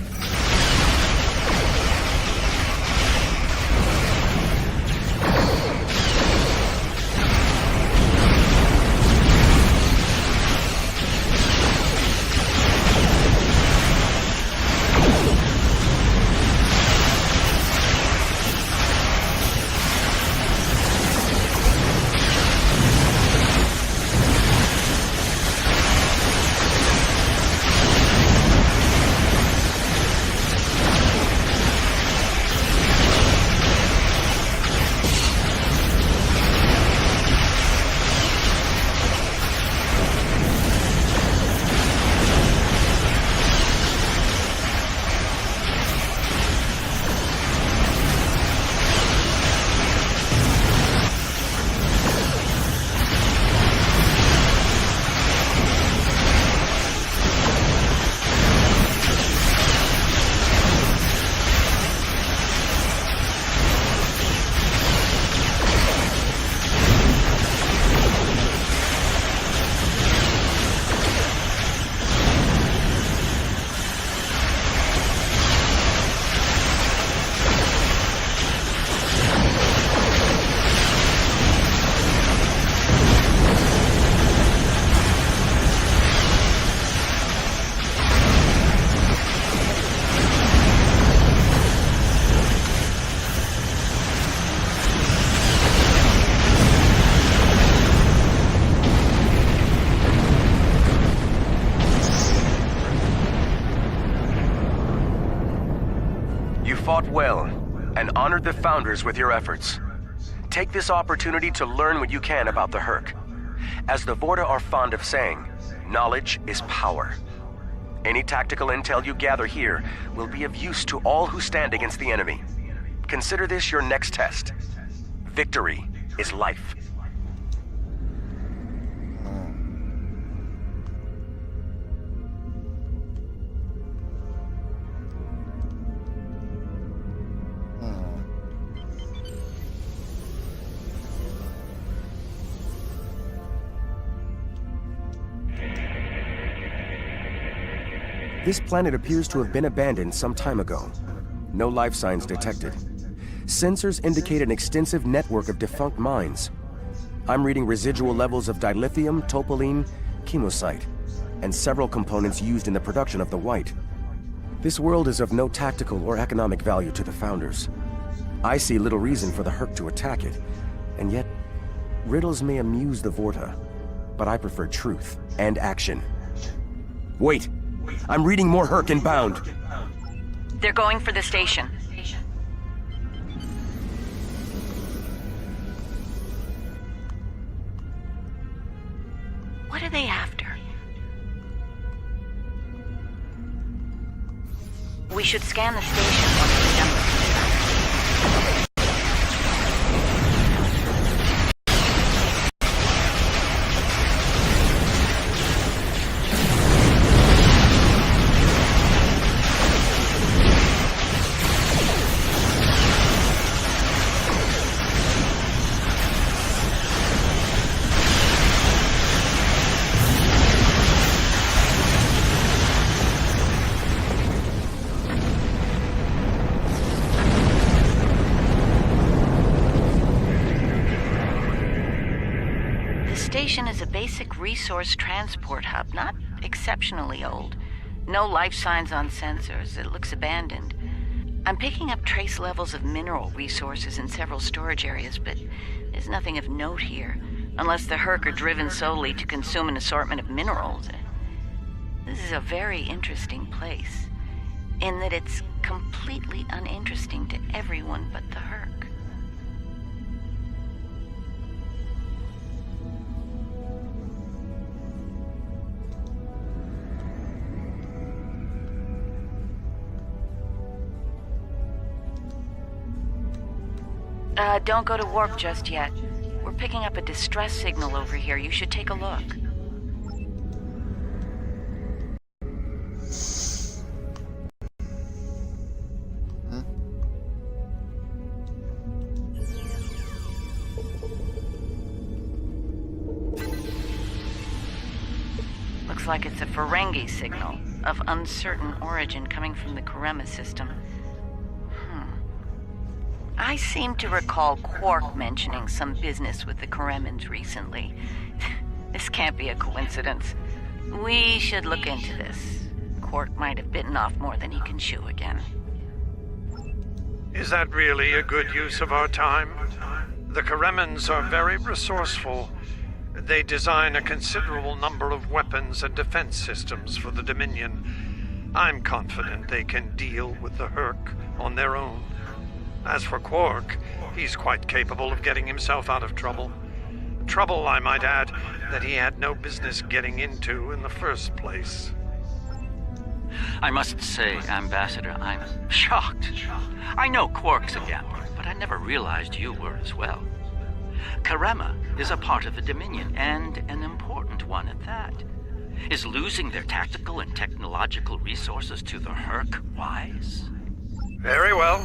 fought well and honored the Founders with your efforts. Take this opportunity to learn what you can about the Herc. As the Vorta are fond of saying, knowledge is power. Any tactical intel you gather here will be of use to all who stand against the enemy. Consider this your next test. Victory is life. This planet appears to have been abandoned some time ago. No life signs detected. Sensors indicate an extensive network of defunct mines. I'm reading residual levels of dilithium, topoline, chemosite, and several components used in the production of the white. This world is of no tactical or economic value to the Founders. I see little reason for the Herc to attack it, and yet riddles may amuse the Vorta, but I prefer truth and action. Wait! I'm reading more Herc inbound. They're going for the station. What are they after? We should scan the station once the Jem'Hadar comes back. The station is a basic resource transport hub, not exceptionally old. No life signs on sensors. It looks abandoned. I'm picking up trace levels of mineral resources in several storage areas, but there's nothing of note here, unless the Herc are driven solely to consume an assortment of minerals. This is a very interesting place, in that it's completely uninteresting to everyone but the Herc. Don't go to warp just yet. We're picking up a distress signal over here. You should take a look. Looks like it's a Ferengi signal of uncertain origin coming from the Karema system. I seem to recall Quark mentioning some business with the Karemans recently. This can't be a coincidence. We should look into this. Quark might have bitten off more than he can chew again. Is that really a good use of our time? The Karemans are very resourceful. They design a considerable number of weapons and defense systems for the Dominion. I'm confident they can deal with the Herc on their own. As for Quark, he's quite capable of getting himself out of trouble. Trouble, I might add, that he had no business getting into in the first place. I must say, Ambassador, I'm shocked. I know Quark's a gambler, but I never realized you were as well. Karema is a part of the Dominion, and an important one at that. Is losing their tactical and technological resources to the Herc wise? Very well.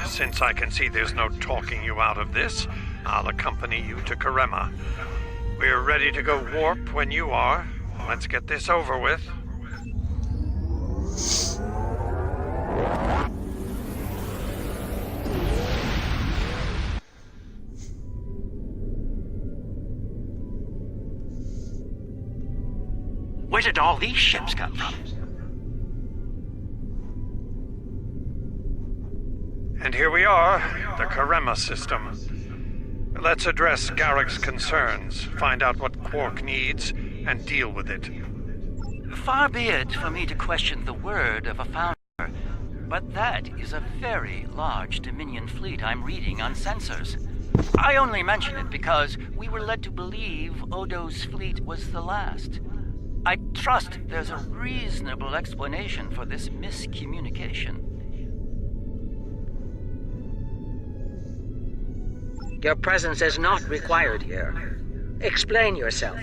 Since I can see there's no talking you out of this, I'll accompany you to Karema. We're ready to go warp when you are. Let's get this over with. Where did all these ships come from? And here we are, the Karema system. Let's address Garrick's concerns, find out what Quark needs, and deal with it. Far be it for me to question the word of a founder, but that is a very large Dominion fleet I'm reading on sensors. I only mention it because we were led to believe Odo's fleet was the last. I trust there's a reasonable explanation for this miscommunication. Your presence is not required here. Explain yourself.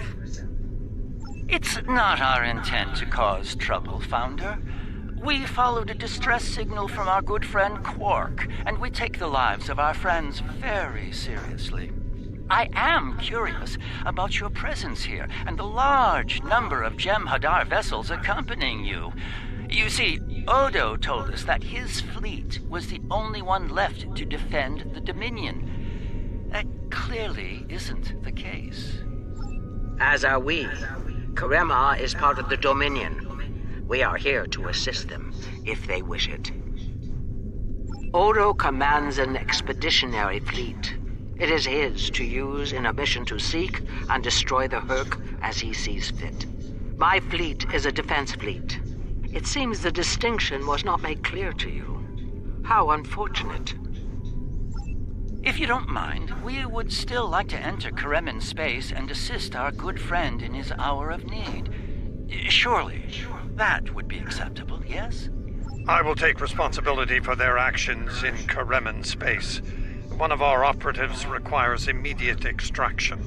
It's not our intent to cause trouble, Founder. We followed a distress signal from our good friend Quark, and we take the lives of our friends very seriously. I am curious about your presence here and the large number of Jem'Hadar vessels accompanying you. You see, Odo told us that his fleet was the only one left to defend the Dominion. That clearly isn't the case. As are we. Karema is part of the Dominion. We are here to assist them, if they wish it. Odo commands an expeditionary fleet. It is his to use in a mission to seek and destroy the Hurk as he sees fit. My fleet is a defense fleet. It seems the distinction was not made clear to you. How unfortunate. If you don't mind, we would still like to enter Karemin space and assist our good friend in his hour of need. Surely, that would be acceptable, yes? I will take responsibility for their actions in Karemin space. One of our operatives requires immediate extraction.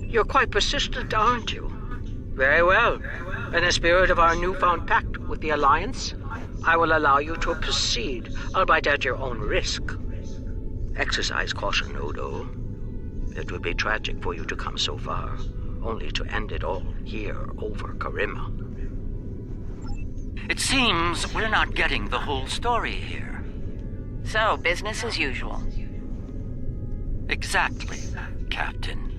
You're quite persistent, aren't you? Very well. In the spirit of our newfound pact with the Alliance, I will allow you to proceed, albeit at your own risk. Exercise caution, Odo. It would be tragic for you to come so far, only to end it all here over Karema. It seems we're not getting the whole story here. So, business as usual. Exactly, Captain.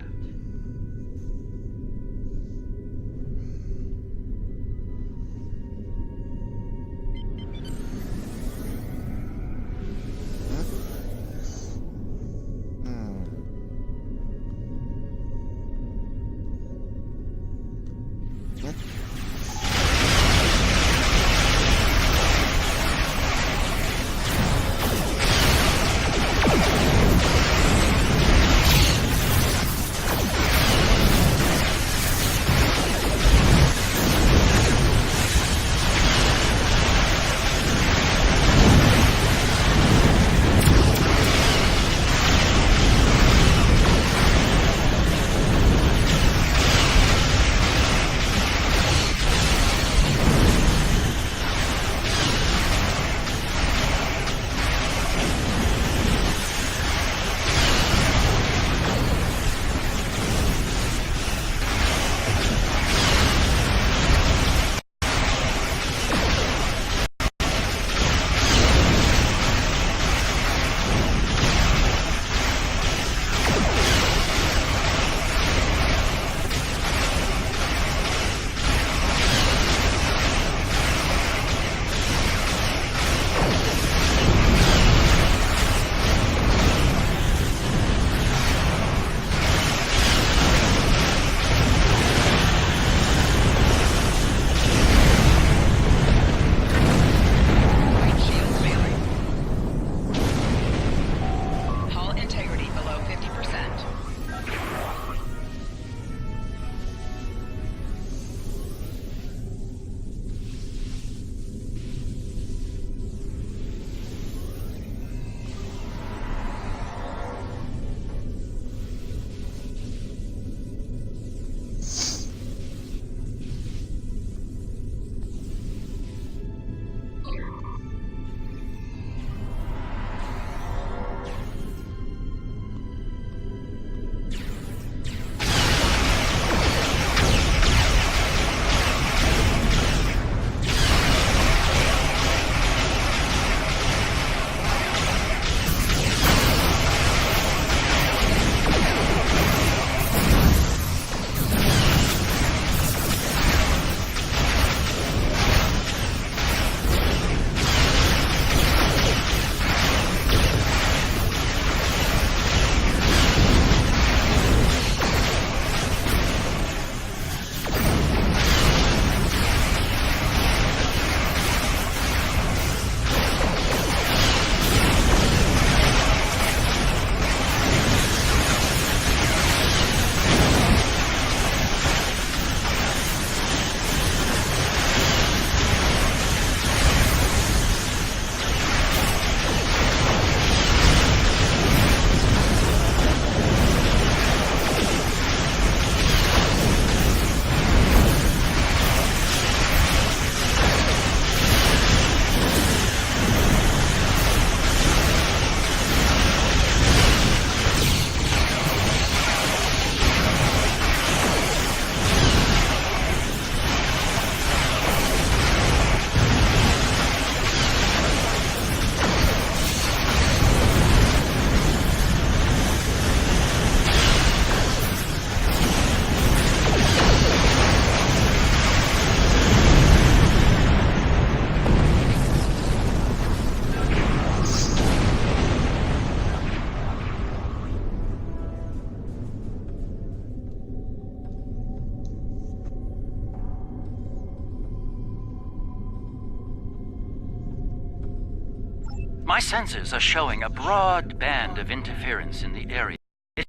My sensors are showing a broad band of interference in the area. It's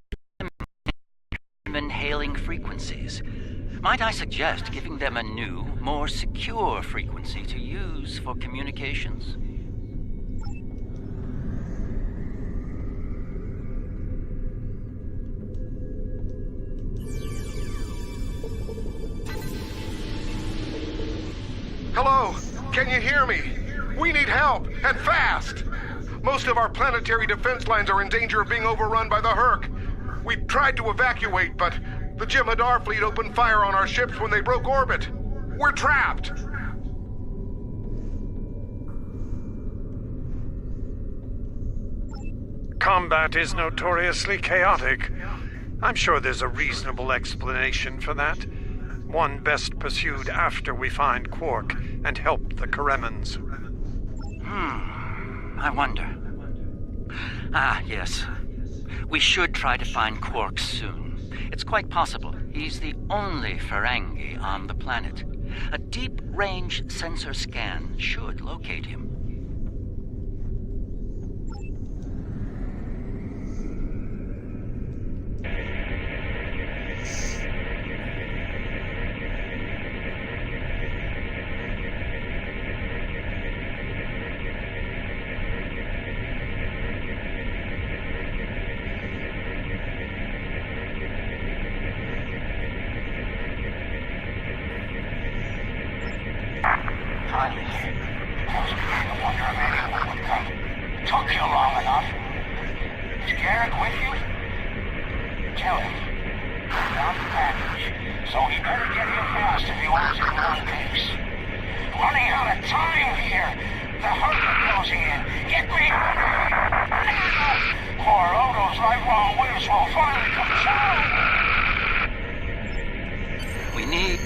inhaling frequencies. Might I suggest giving them a new, more secure frequency to use for communications? Hello? Can you hear me? We need help, and fast! Most of our planetary defense lines are in danger of being overrun by the Herc. We tried to evacuate, but the Jem'Hadar fleet opened fire on our ships when they broke orbit. We're trapped! Combat is notoriously chaotic. I'm sure there's a reasonable explanation for that. One best pursued after we find Quark and help the Karemans. I wonder. Ah, yes. We should try to find Quark soon. It's quite possible he's the only Ferengi on the planet. A deep-range sensor scan should locate him. Finally. I was beginning to wonder if anyone would come. It took you long enough. Is Garrick with you? Tell him. I found the package, so he better get here fast if he wants to go on pace. Running out of time here. The Herc are closing in. Get me now! Or Odo's lifelong wish will finally come true. We need...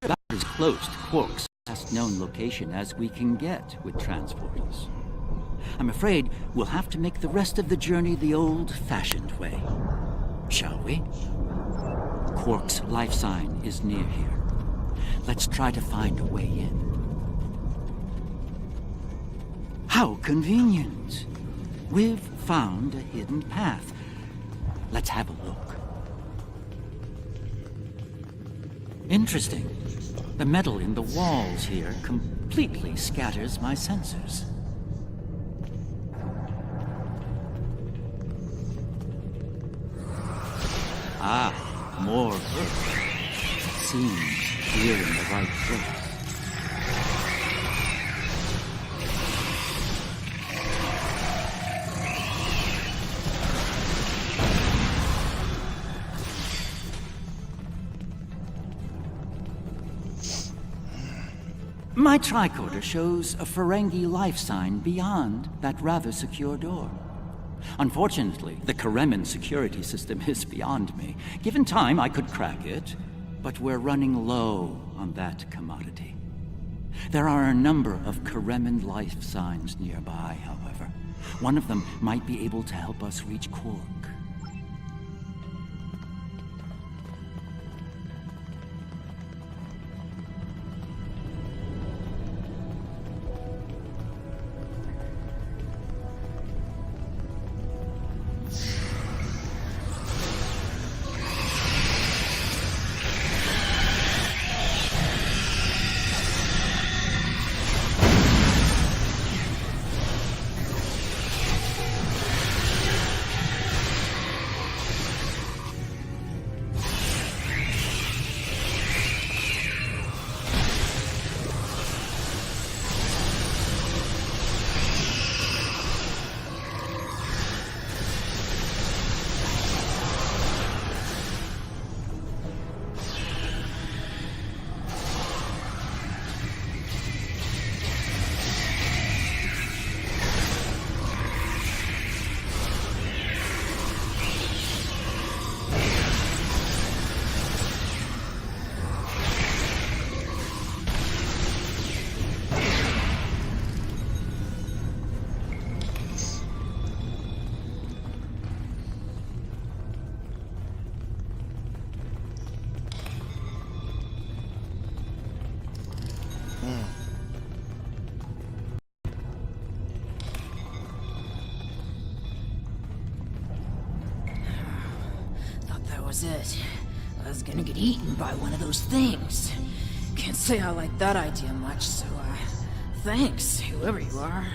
About as close to Quark's last known location as we can get with transporters. I'm afraid we'll have to make the rest of the journey the old-fashioned way. Shall we? Quark's life sign is near here. Let's try to find a way in. How convenient! We've found a hidden path. Let's have a look. Interesting. The metal in the walls here completely scatters my sensors. Ah, more Earth. Seems we're in the right place. My tricorder shows a Ferengi life sign beyond that rather secure door. Unfortunately, the Karemen security system is beyond me. Given time, I could crack it, but we're running low on that commodity. There are a number of Karemen life signs nearby, however. One of them might be able to help us reach Quark. was it. I was gonna get eaten by one of those things. Can't say I like that idea much, so, thanks, whoever you are.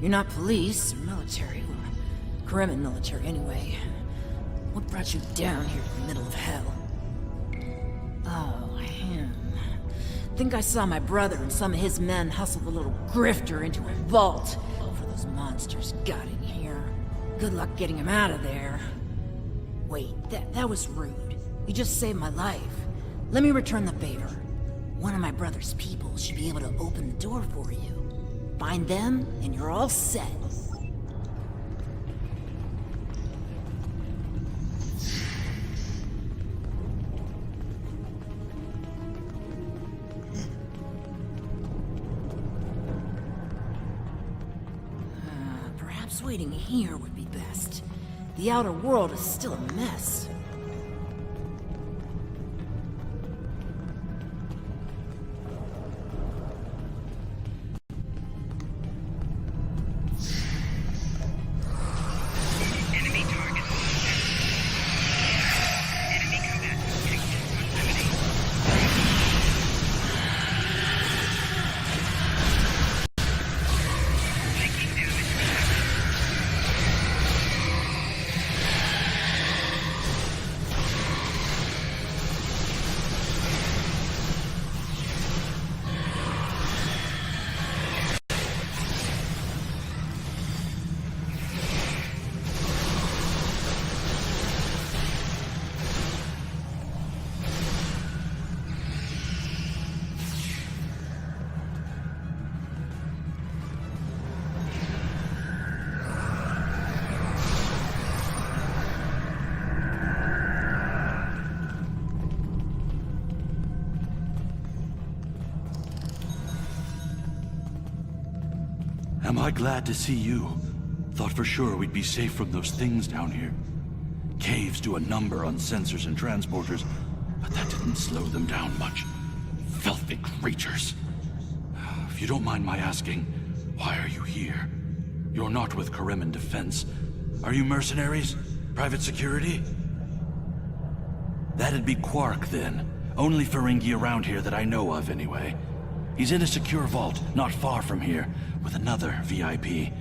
You're not police or military, or Kremen military anyway. What brought you down here in the middle of hell? Oh, him. Think I saw my brother and some of his men hustle the little grifter into a vault before those monsters got in here. Good luck getting him out of there. Wait, that was rude. You just saved my life. Let me return the favor. One of my brother's people should be able to open the door for you. Find them, and you're all set. Perhaps waiting here would be best. The outer world is still a mess. Am I glad to see you? Thought for sure we'd be safe from those things down here. Caves do a number on sensors and transporters, but that didn't slow them down much. Filthy creatures. If you don't mind my asking, why are you here? You're not with Kremen Defense. Are you mercenaries? Private security? That'd be Quark, then. Only Ferengi around here that I know of, anyway. He's in a secure vault, not far from here, with another VIP.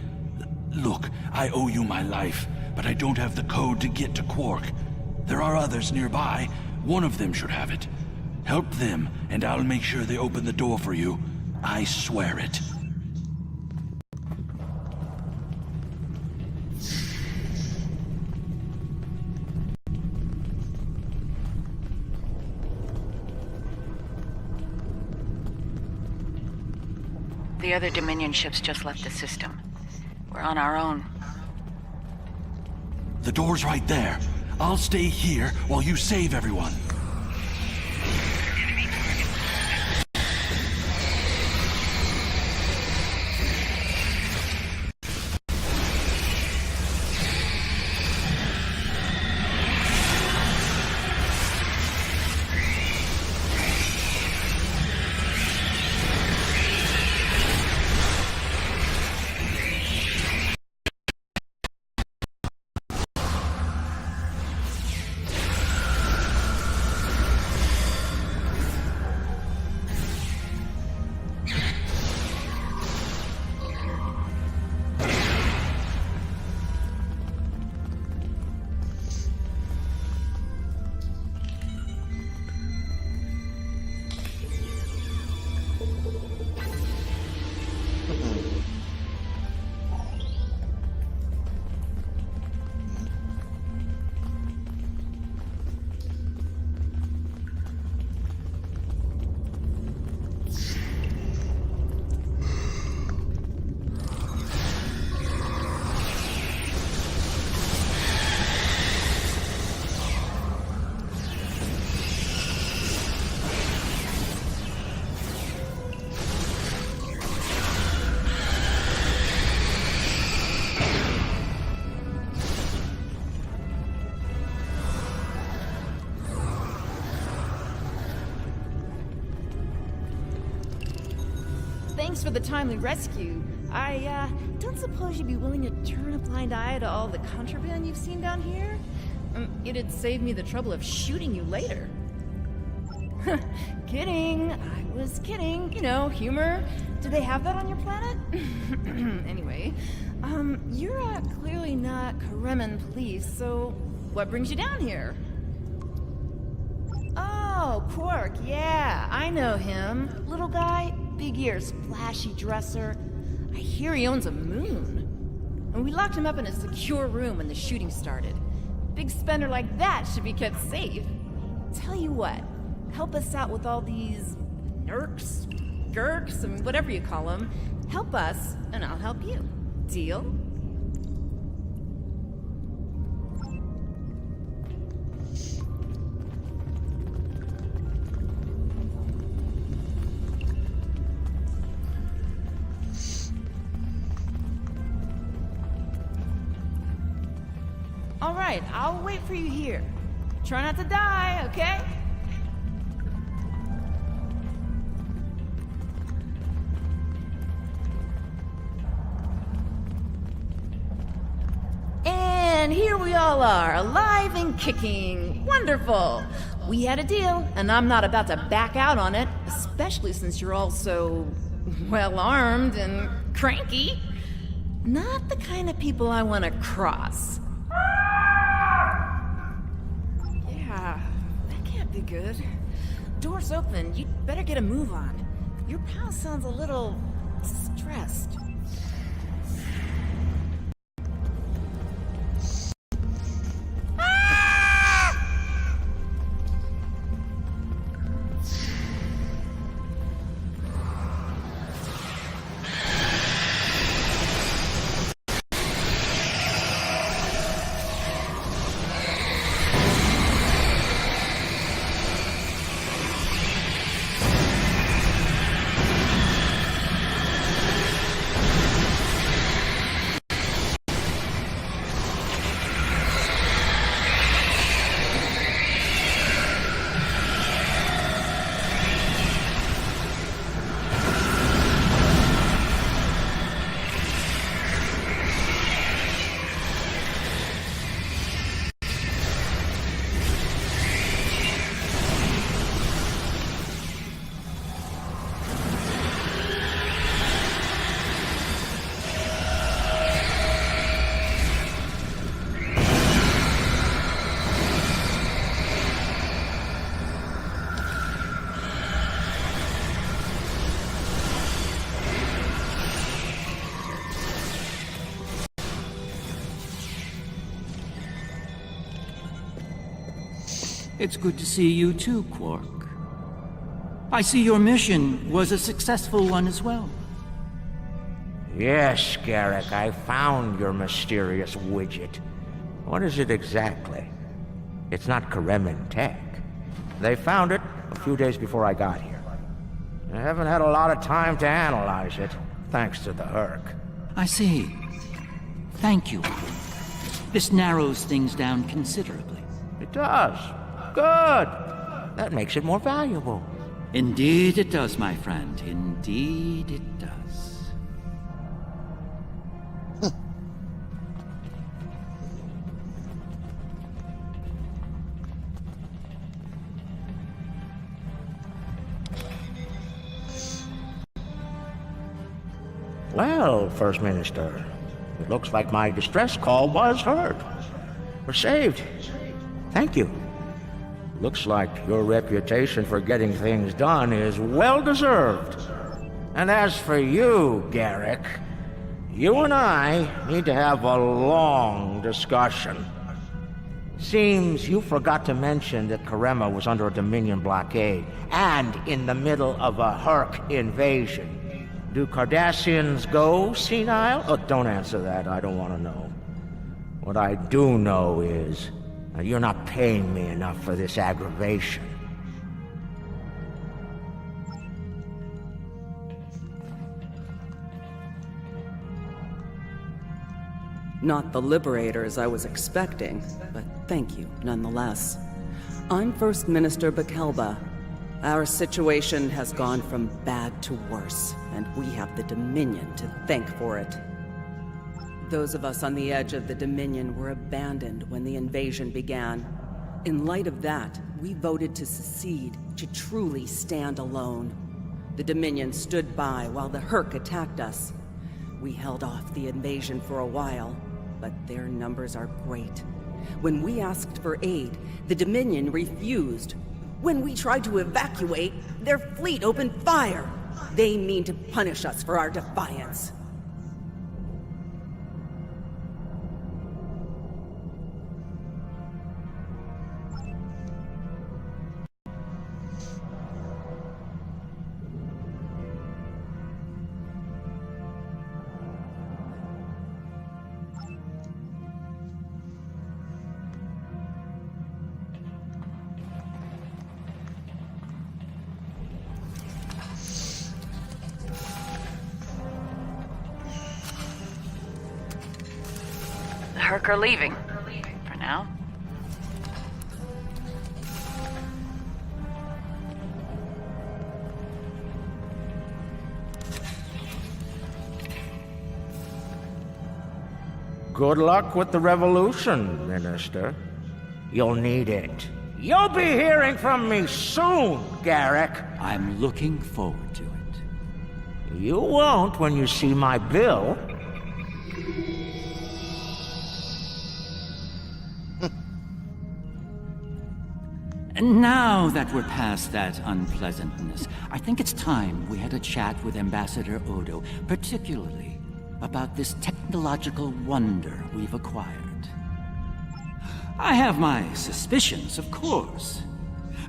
Look, I owe you my life, but I don't have the code to get to Quark. There are others nearby. One of them should have it. Help them, and I'll make sure they open the door for you. I swear it. The other Dominion ships just left the system. We're on our own. The door's right there. I'll stay here while you save everyone. Thanks for the timely rescue. I don't suppose you'd be willing to turn a blind eye to all the contraband you've seen down here? It'd save me the trouble of shooting you later. Kidding. I was kidding. You know, humor. Do they have that on your planet? Anyway, you're clearly not Karemen police, so what brings you down here? Oh, Quark, yeah, I know him. Little guy, big ears, flashy dresser. I hear he owns a moon. And we locked him up in a secure room when the shooting started. Big spender like that should be kept safe. Tell you what, help us out with all these nerks, gurks, and whatever you call them. Help us, and I'll help you. Deal? All right, I'll wait for you here. Try not to die, okay? And here we all are, alive and kicking. Wonderful. We had a deal, and I'm not about to back out on it, especially since you're all so well-armed and cranky. Not the kind of people I want to cross. Yeah, that can't be good. Door's open. You'd better get a move on. Your pal sounds a little stressed. It's good to see you too, Quark. I see your mission was a successful one as well. Yes, Garrick, I found your mysterious widget. What is it exactly? It's not Karemen tech. They found it a few days before I got here. I haven't had a lot of time to analyze it, thanks to the Herc. I see. Thank you. This narrows things down considerably. It does. Good. That makes it more valuable. Indeed it does, my friend. Indeed it does. Well, First Minister, it looks like my distress call was heard. We're saved. Thank you. Looks like your reputation for getting things done is well-deserved. And as for you, Garrick, you and I need to have a long discussion. Seems you forgot to mention that Karema was under a Dominion blockade and in the middle of a Herc invasion. Do Cardassians go senile? Oh, don't answer that. I don't want to know. What I do know is you're not paying me enough for this aggravation. Not the liberators I was expecting, but thank you nonetheless. I'm First Minister Bekelba. Our situation has gone from bad to worse, and we have the Dominion to thank for it. Those of us on the edge of the Dominion were abandoned when the invasion began. In light of that, we voted to secede, to truly stand alone. The Dominion stood by while the Hurk attacked us. We held off the invasion for a while, but their numbers are great. When we asked for aid, the Dominion refused. When we tried to evacuate, their fleet opened fire. They mean to punish us for our defiance. The Hurk are leaving. For now. Good luck with the revolution, Minister. You'll need it. You'll be hearing from me soon, Garrick. I'm looking forward to it. You won't when you see my bill. And now that we're past that unpleasantness, I think it's time we had a chat with Ambassador Odo, particularly about this technological wonder we've acquired. I have my suspicions, of course.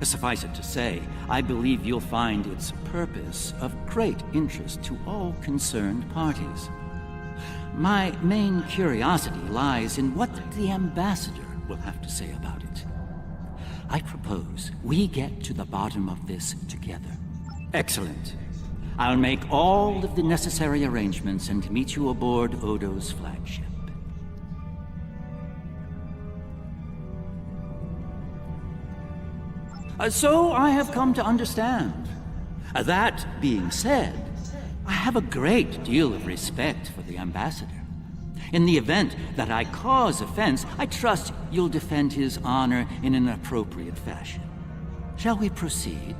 Suffice it to say, I believe you'll find its purpose of great interest to all concerned parties. My main curiosity lies in what the Ambassador will have to say about it. I propose we get to the bottom of this together. Excellent. I'll make all of the necessary arrangements and meet you aboard Odo's flagship. So I have come to understand. That being said, I have a great deal of respect for the Ambassador. In the event that I cause offense, I trust you'll defend his honor in an appropriate fashion. Shall we proceed?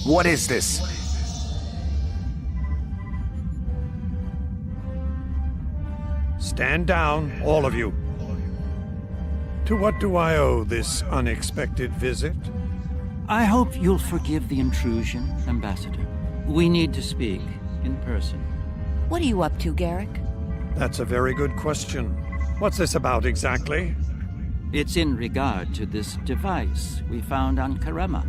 What is this? Stand down, all of you. To what do I owe this unexpected visit? I hope you'll forgive the intrusion, Ambassador. We need to speak in person. What are you up to, Garrick? That's a very good question. What's this about exactly? It's in regard to this device we found on Karema.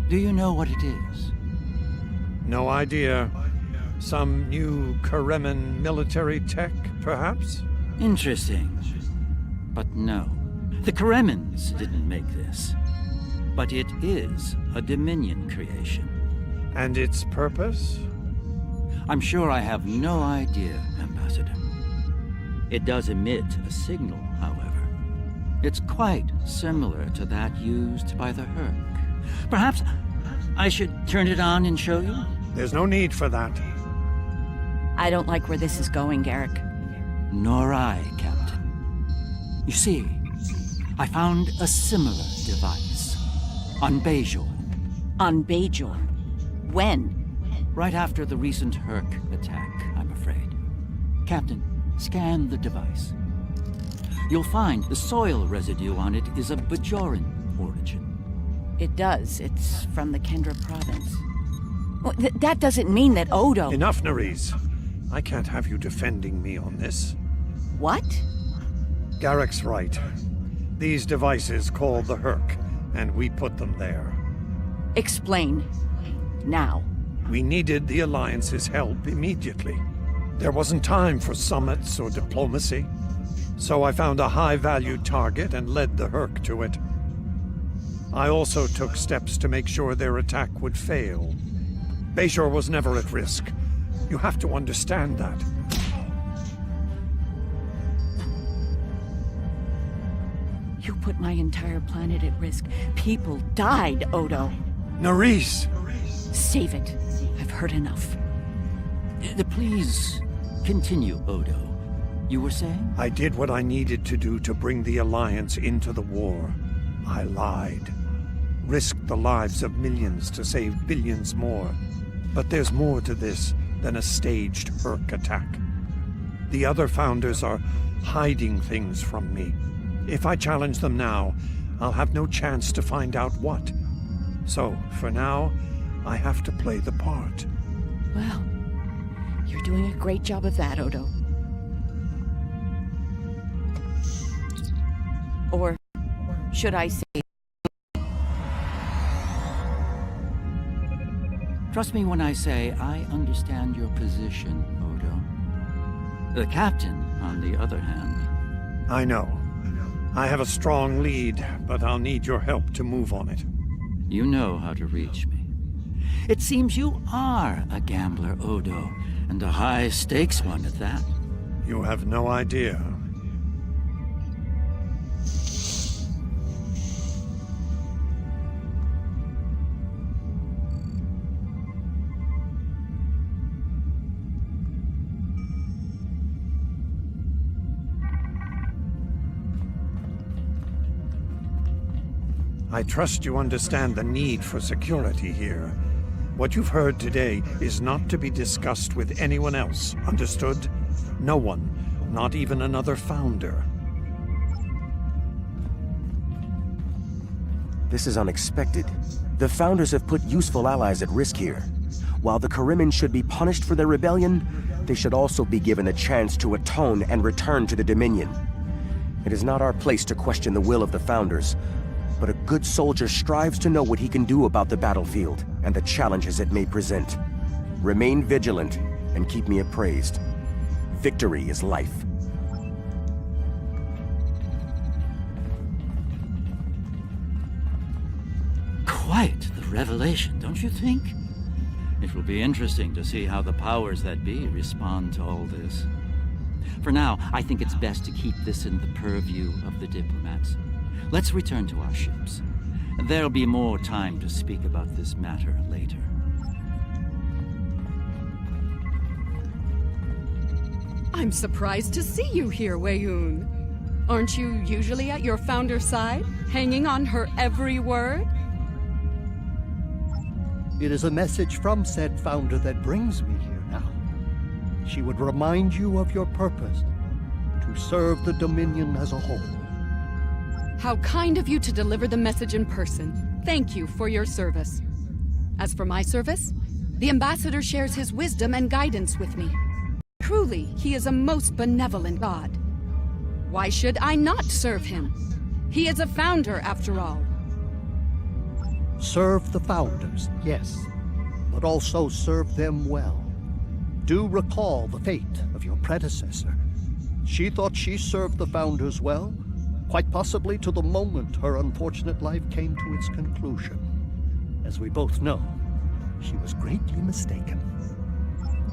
Do you know what it is? No idea. Some new Kareman military tech, perhaps? Interesting. But no. The Karemans didn't make this. But it is a Dominion creation. And its purpose? I'm sure I have no idea, Ambassador. It does emit a signal, however. It's quite similar to that used by the Hurk. Perhaps I should turn it on and show you? There's no need for that. I don't like where this is going, Garrick. Nor I, Captain. You see, I found a similar device on Bajor. On Bajor? When? Right after the recent Hurk attack, I'm afraid. Captain, scan the device. You'll find the soil residue on it is of Bajoran origin. It does. It's from the Kendra province. Well, that doesn't mean that Odo... Enough, Nerys. I can't have you defending me on this. What? Garrick's right. These devices called the Hurk, and we put them there. Explain. Now. We needed the Alliance's help immediately. There wasn't time for summits or diplomacy. So I found a high-value target and led the Hurk to it. I also took steps to make sure their attack would fail. Bajor was never at risk. You have to understand that. You put my entire planet at risk. People died, Odo. Nerys! Save it. I've heard enough. Please, continue, Odo. You were saying? I did what I needed to do to bring the Alliance into the war. I lied. Risked the lives of millions to save billions more. But there's more to this than a staged Herc attack. The other Founders are hiding things from me. If I challenge them now, I'll have no chance to find out what. So, for now, I have to play the part. Well, you're doing a great job of that, Odo. Or should I say... Trust me when I say I understand your position, Odo. The captain, on the other hand... I know. I have a strong lead, but I'll need your help to move on it. You know how to reach me. It seems you are a gambler, Odo, and a high-stakes one at that. You have no idea. I trust you understand the need for security here. What you've heard today is not to be discussed with anyone else, understood? No one, not even another Founder. This is unexpected. The Founders have put useful allies at risk here. While the Karimin should be punished for their rebellion, they should also be given a chance to atone and return to the Dominion. It is not our place to question the will of the Founders, but a good soldier strives to know what he can do about the battlefield and the challenges it may present. Remain vigilant and keep me appraised. Victory is life. Quite the revelation, don't you think? It will be interesting to see how the powers that be respond to all this. For now, I think it's best to keep this in the purview of the diplomats. Let's return to our ships. There'll be more time to speak about this matter later. I'm surprised to see you here, Weyoun. Aren't you usually at your Founder's side, hanging on her every word? It is a message from said Founder that brings me here now. She would remind you of your purpose, to serve the Dominion as a whole. How kind of you to deliver the message in person. Thank you for your service. As for my service, the Ambassador shares his wisdom and guidance with me. Truly, he is a most benevolent god. Why should I not serve him? He is a Founder, after all. Serve the Founders, yes, but also serve them well. Do recall the fate of your predecessor. She thought she served the Founders well, quite possibly to the moment her unfortunate life came to its conclusion. As we both know, she was greatly mistaken.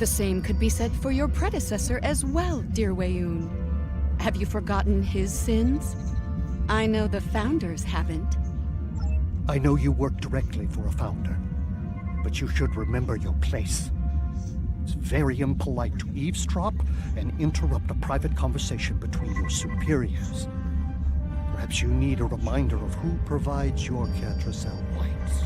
The same could be said for your predecessor as well, dear Weyoun. Have you forgotten his sins? I know the Founders haven't. I know you work directly for a Founder, but you should remember your place. It's very impolite to eavesdrop and interrupt a private conversation between your superiors. Perhaps you need a reminder of who provides your Ketracel whites.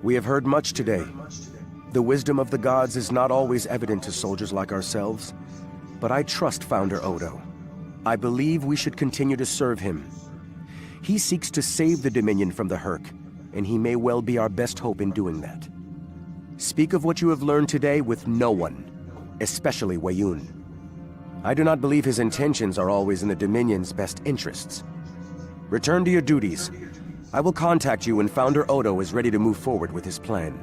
We have heard much today. The wisdom of the gods is not always evident to soldiers like ourselves, but I trust Founder Odo. I believe we should continue to serve him. He seeks to save the Dominion from the Herc, and he may well be our best hope in doing that. Speak of what you have learned today with no one, especially Weyoun. I do not believe his intentions are always in the Dominion's best interests. Return to your duties. I will contact you when Founder Odo is ready to move forward with his plan.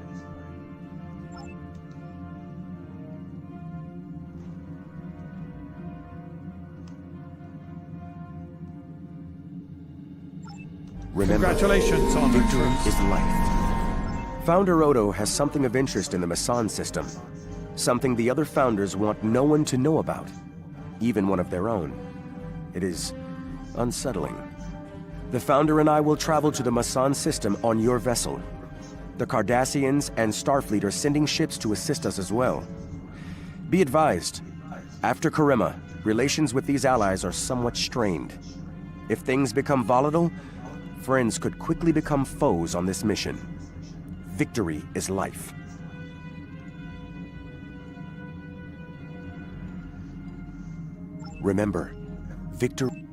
Remember, Congratulations on victory victories. is life. Founder Odo has something of interest in the Masan system. Something the other founders want no one to know about. Even one of their own. It is unsettling. The Founder and I will travel to the Masan system on your vessel. The Cardassians and Starfleet are sending ships to assist us as well. Be advised, after Karima, relations with these allies are somewhat strained. If things become volatile, friends could quickly become foes on this mission. Victory is life. Remember, victory...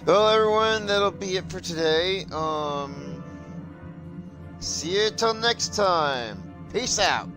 Well, everyone, that'll be it for today. See you till next time. Peace out.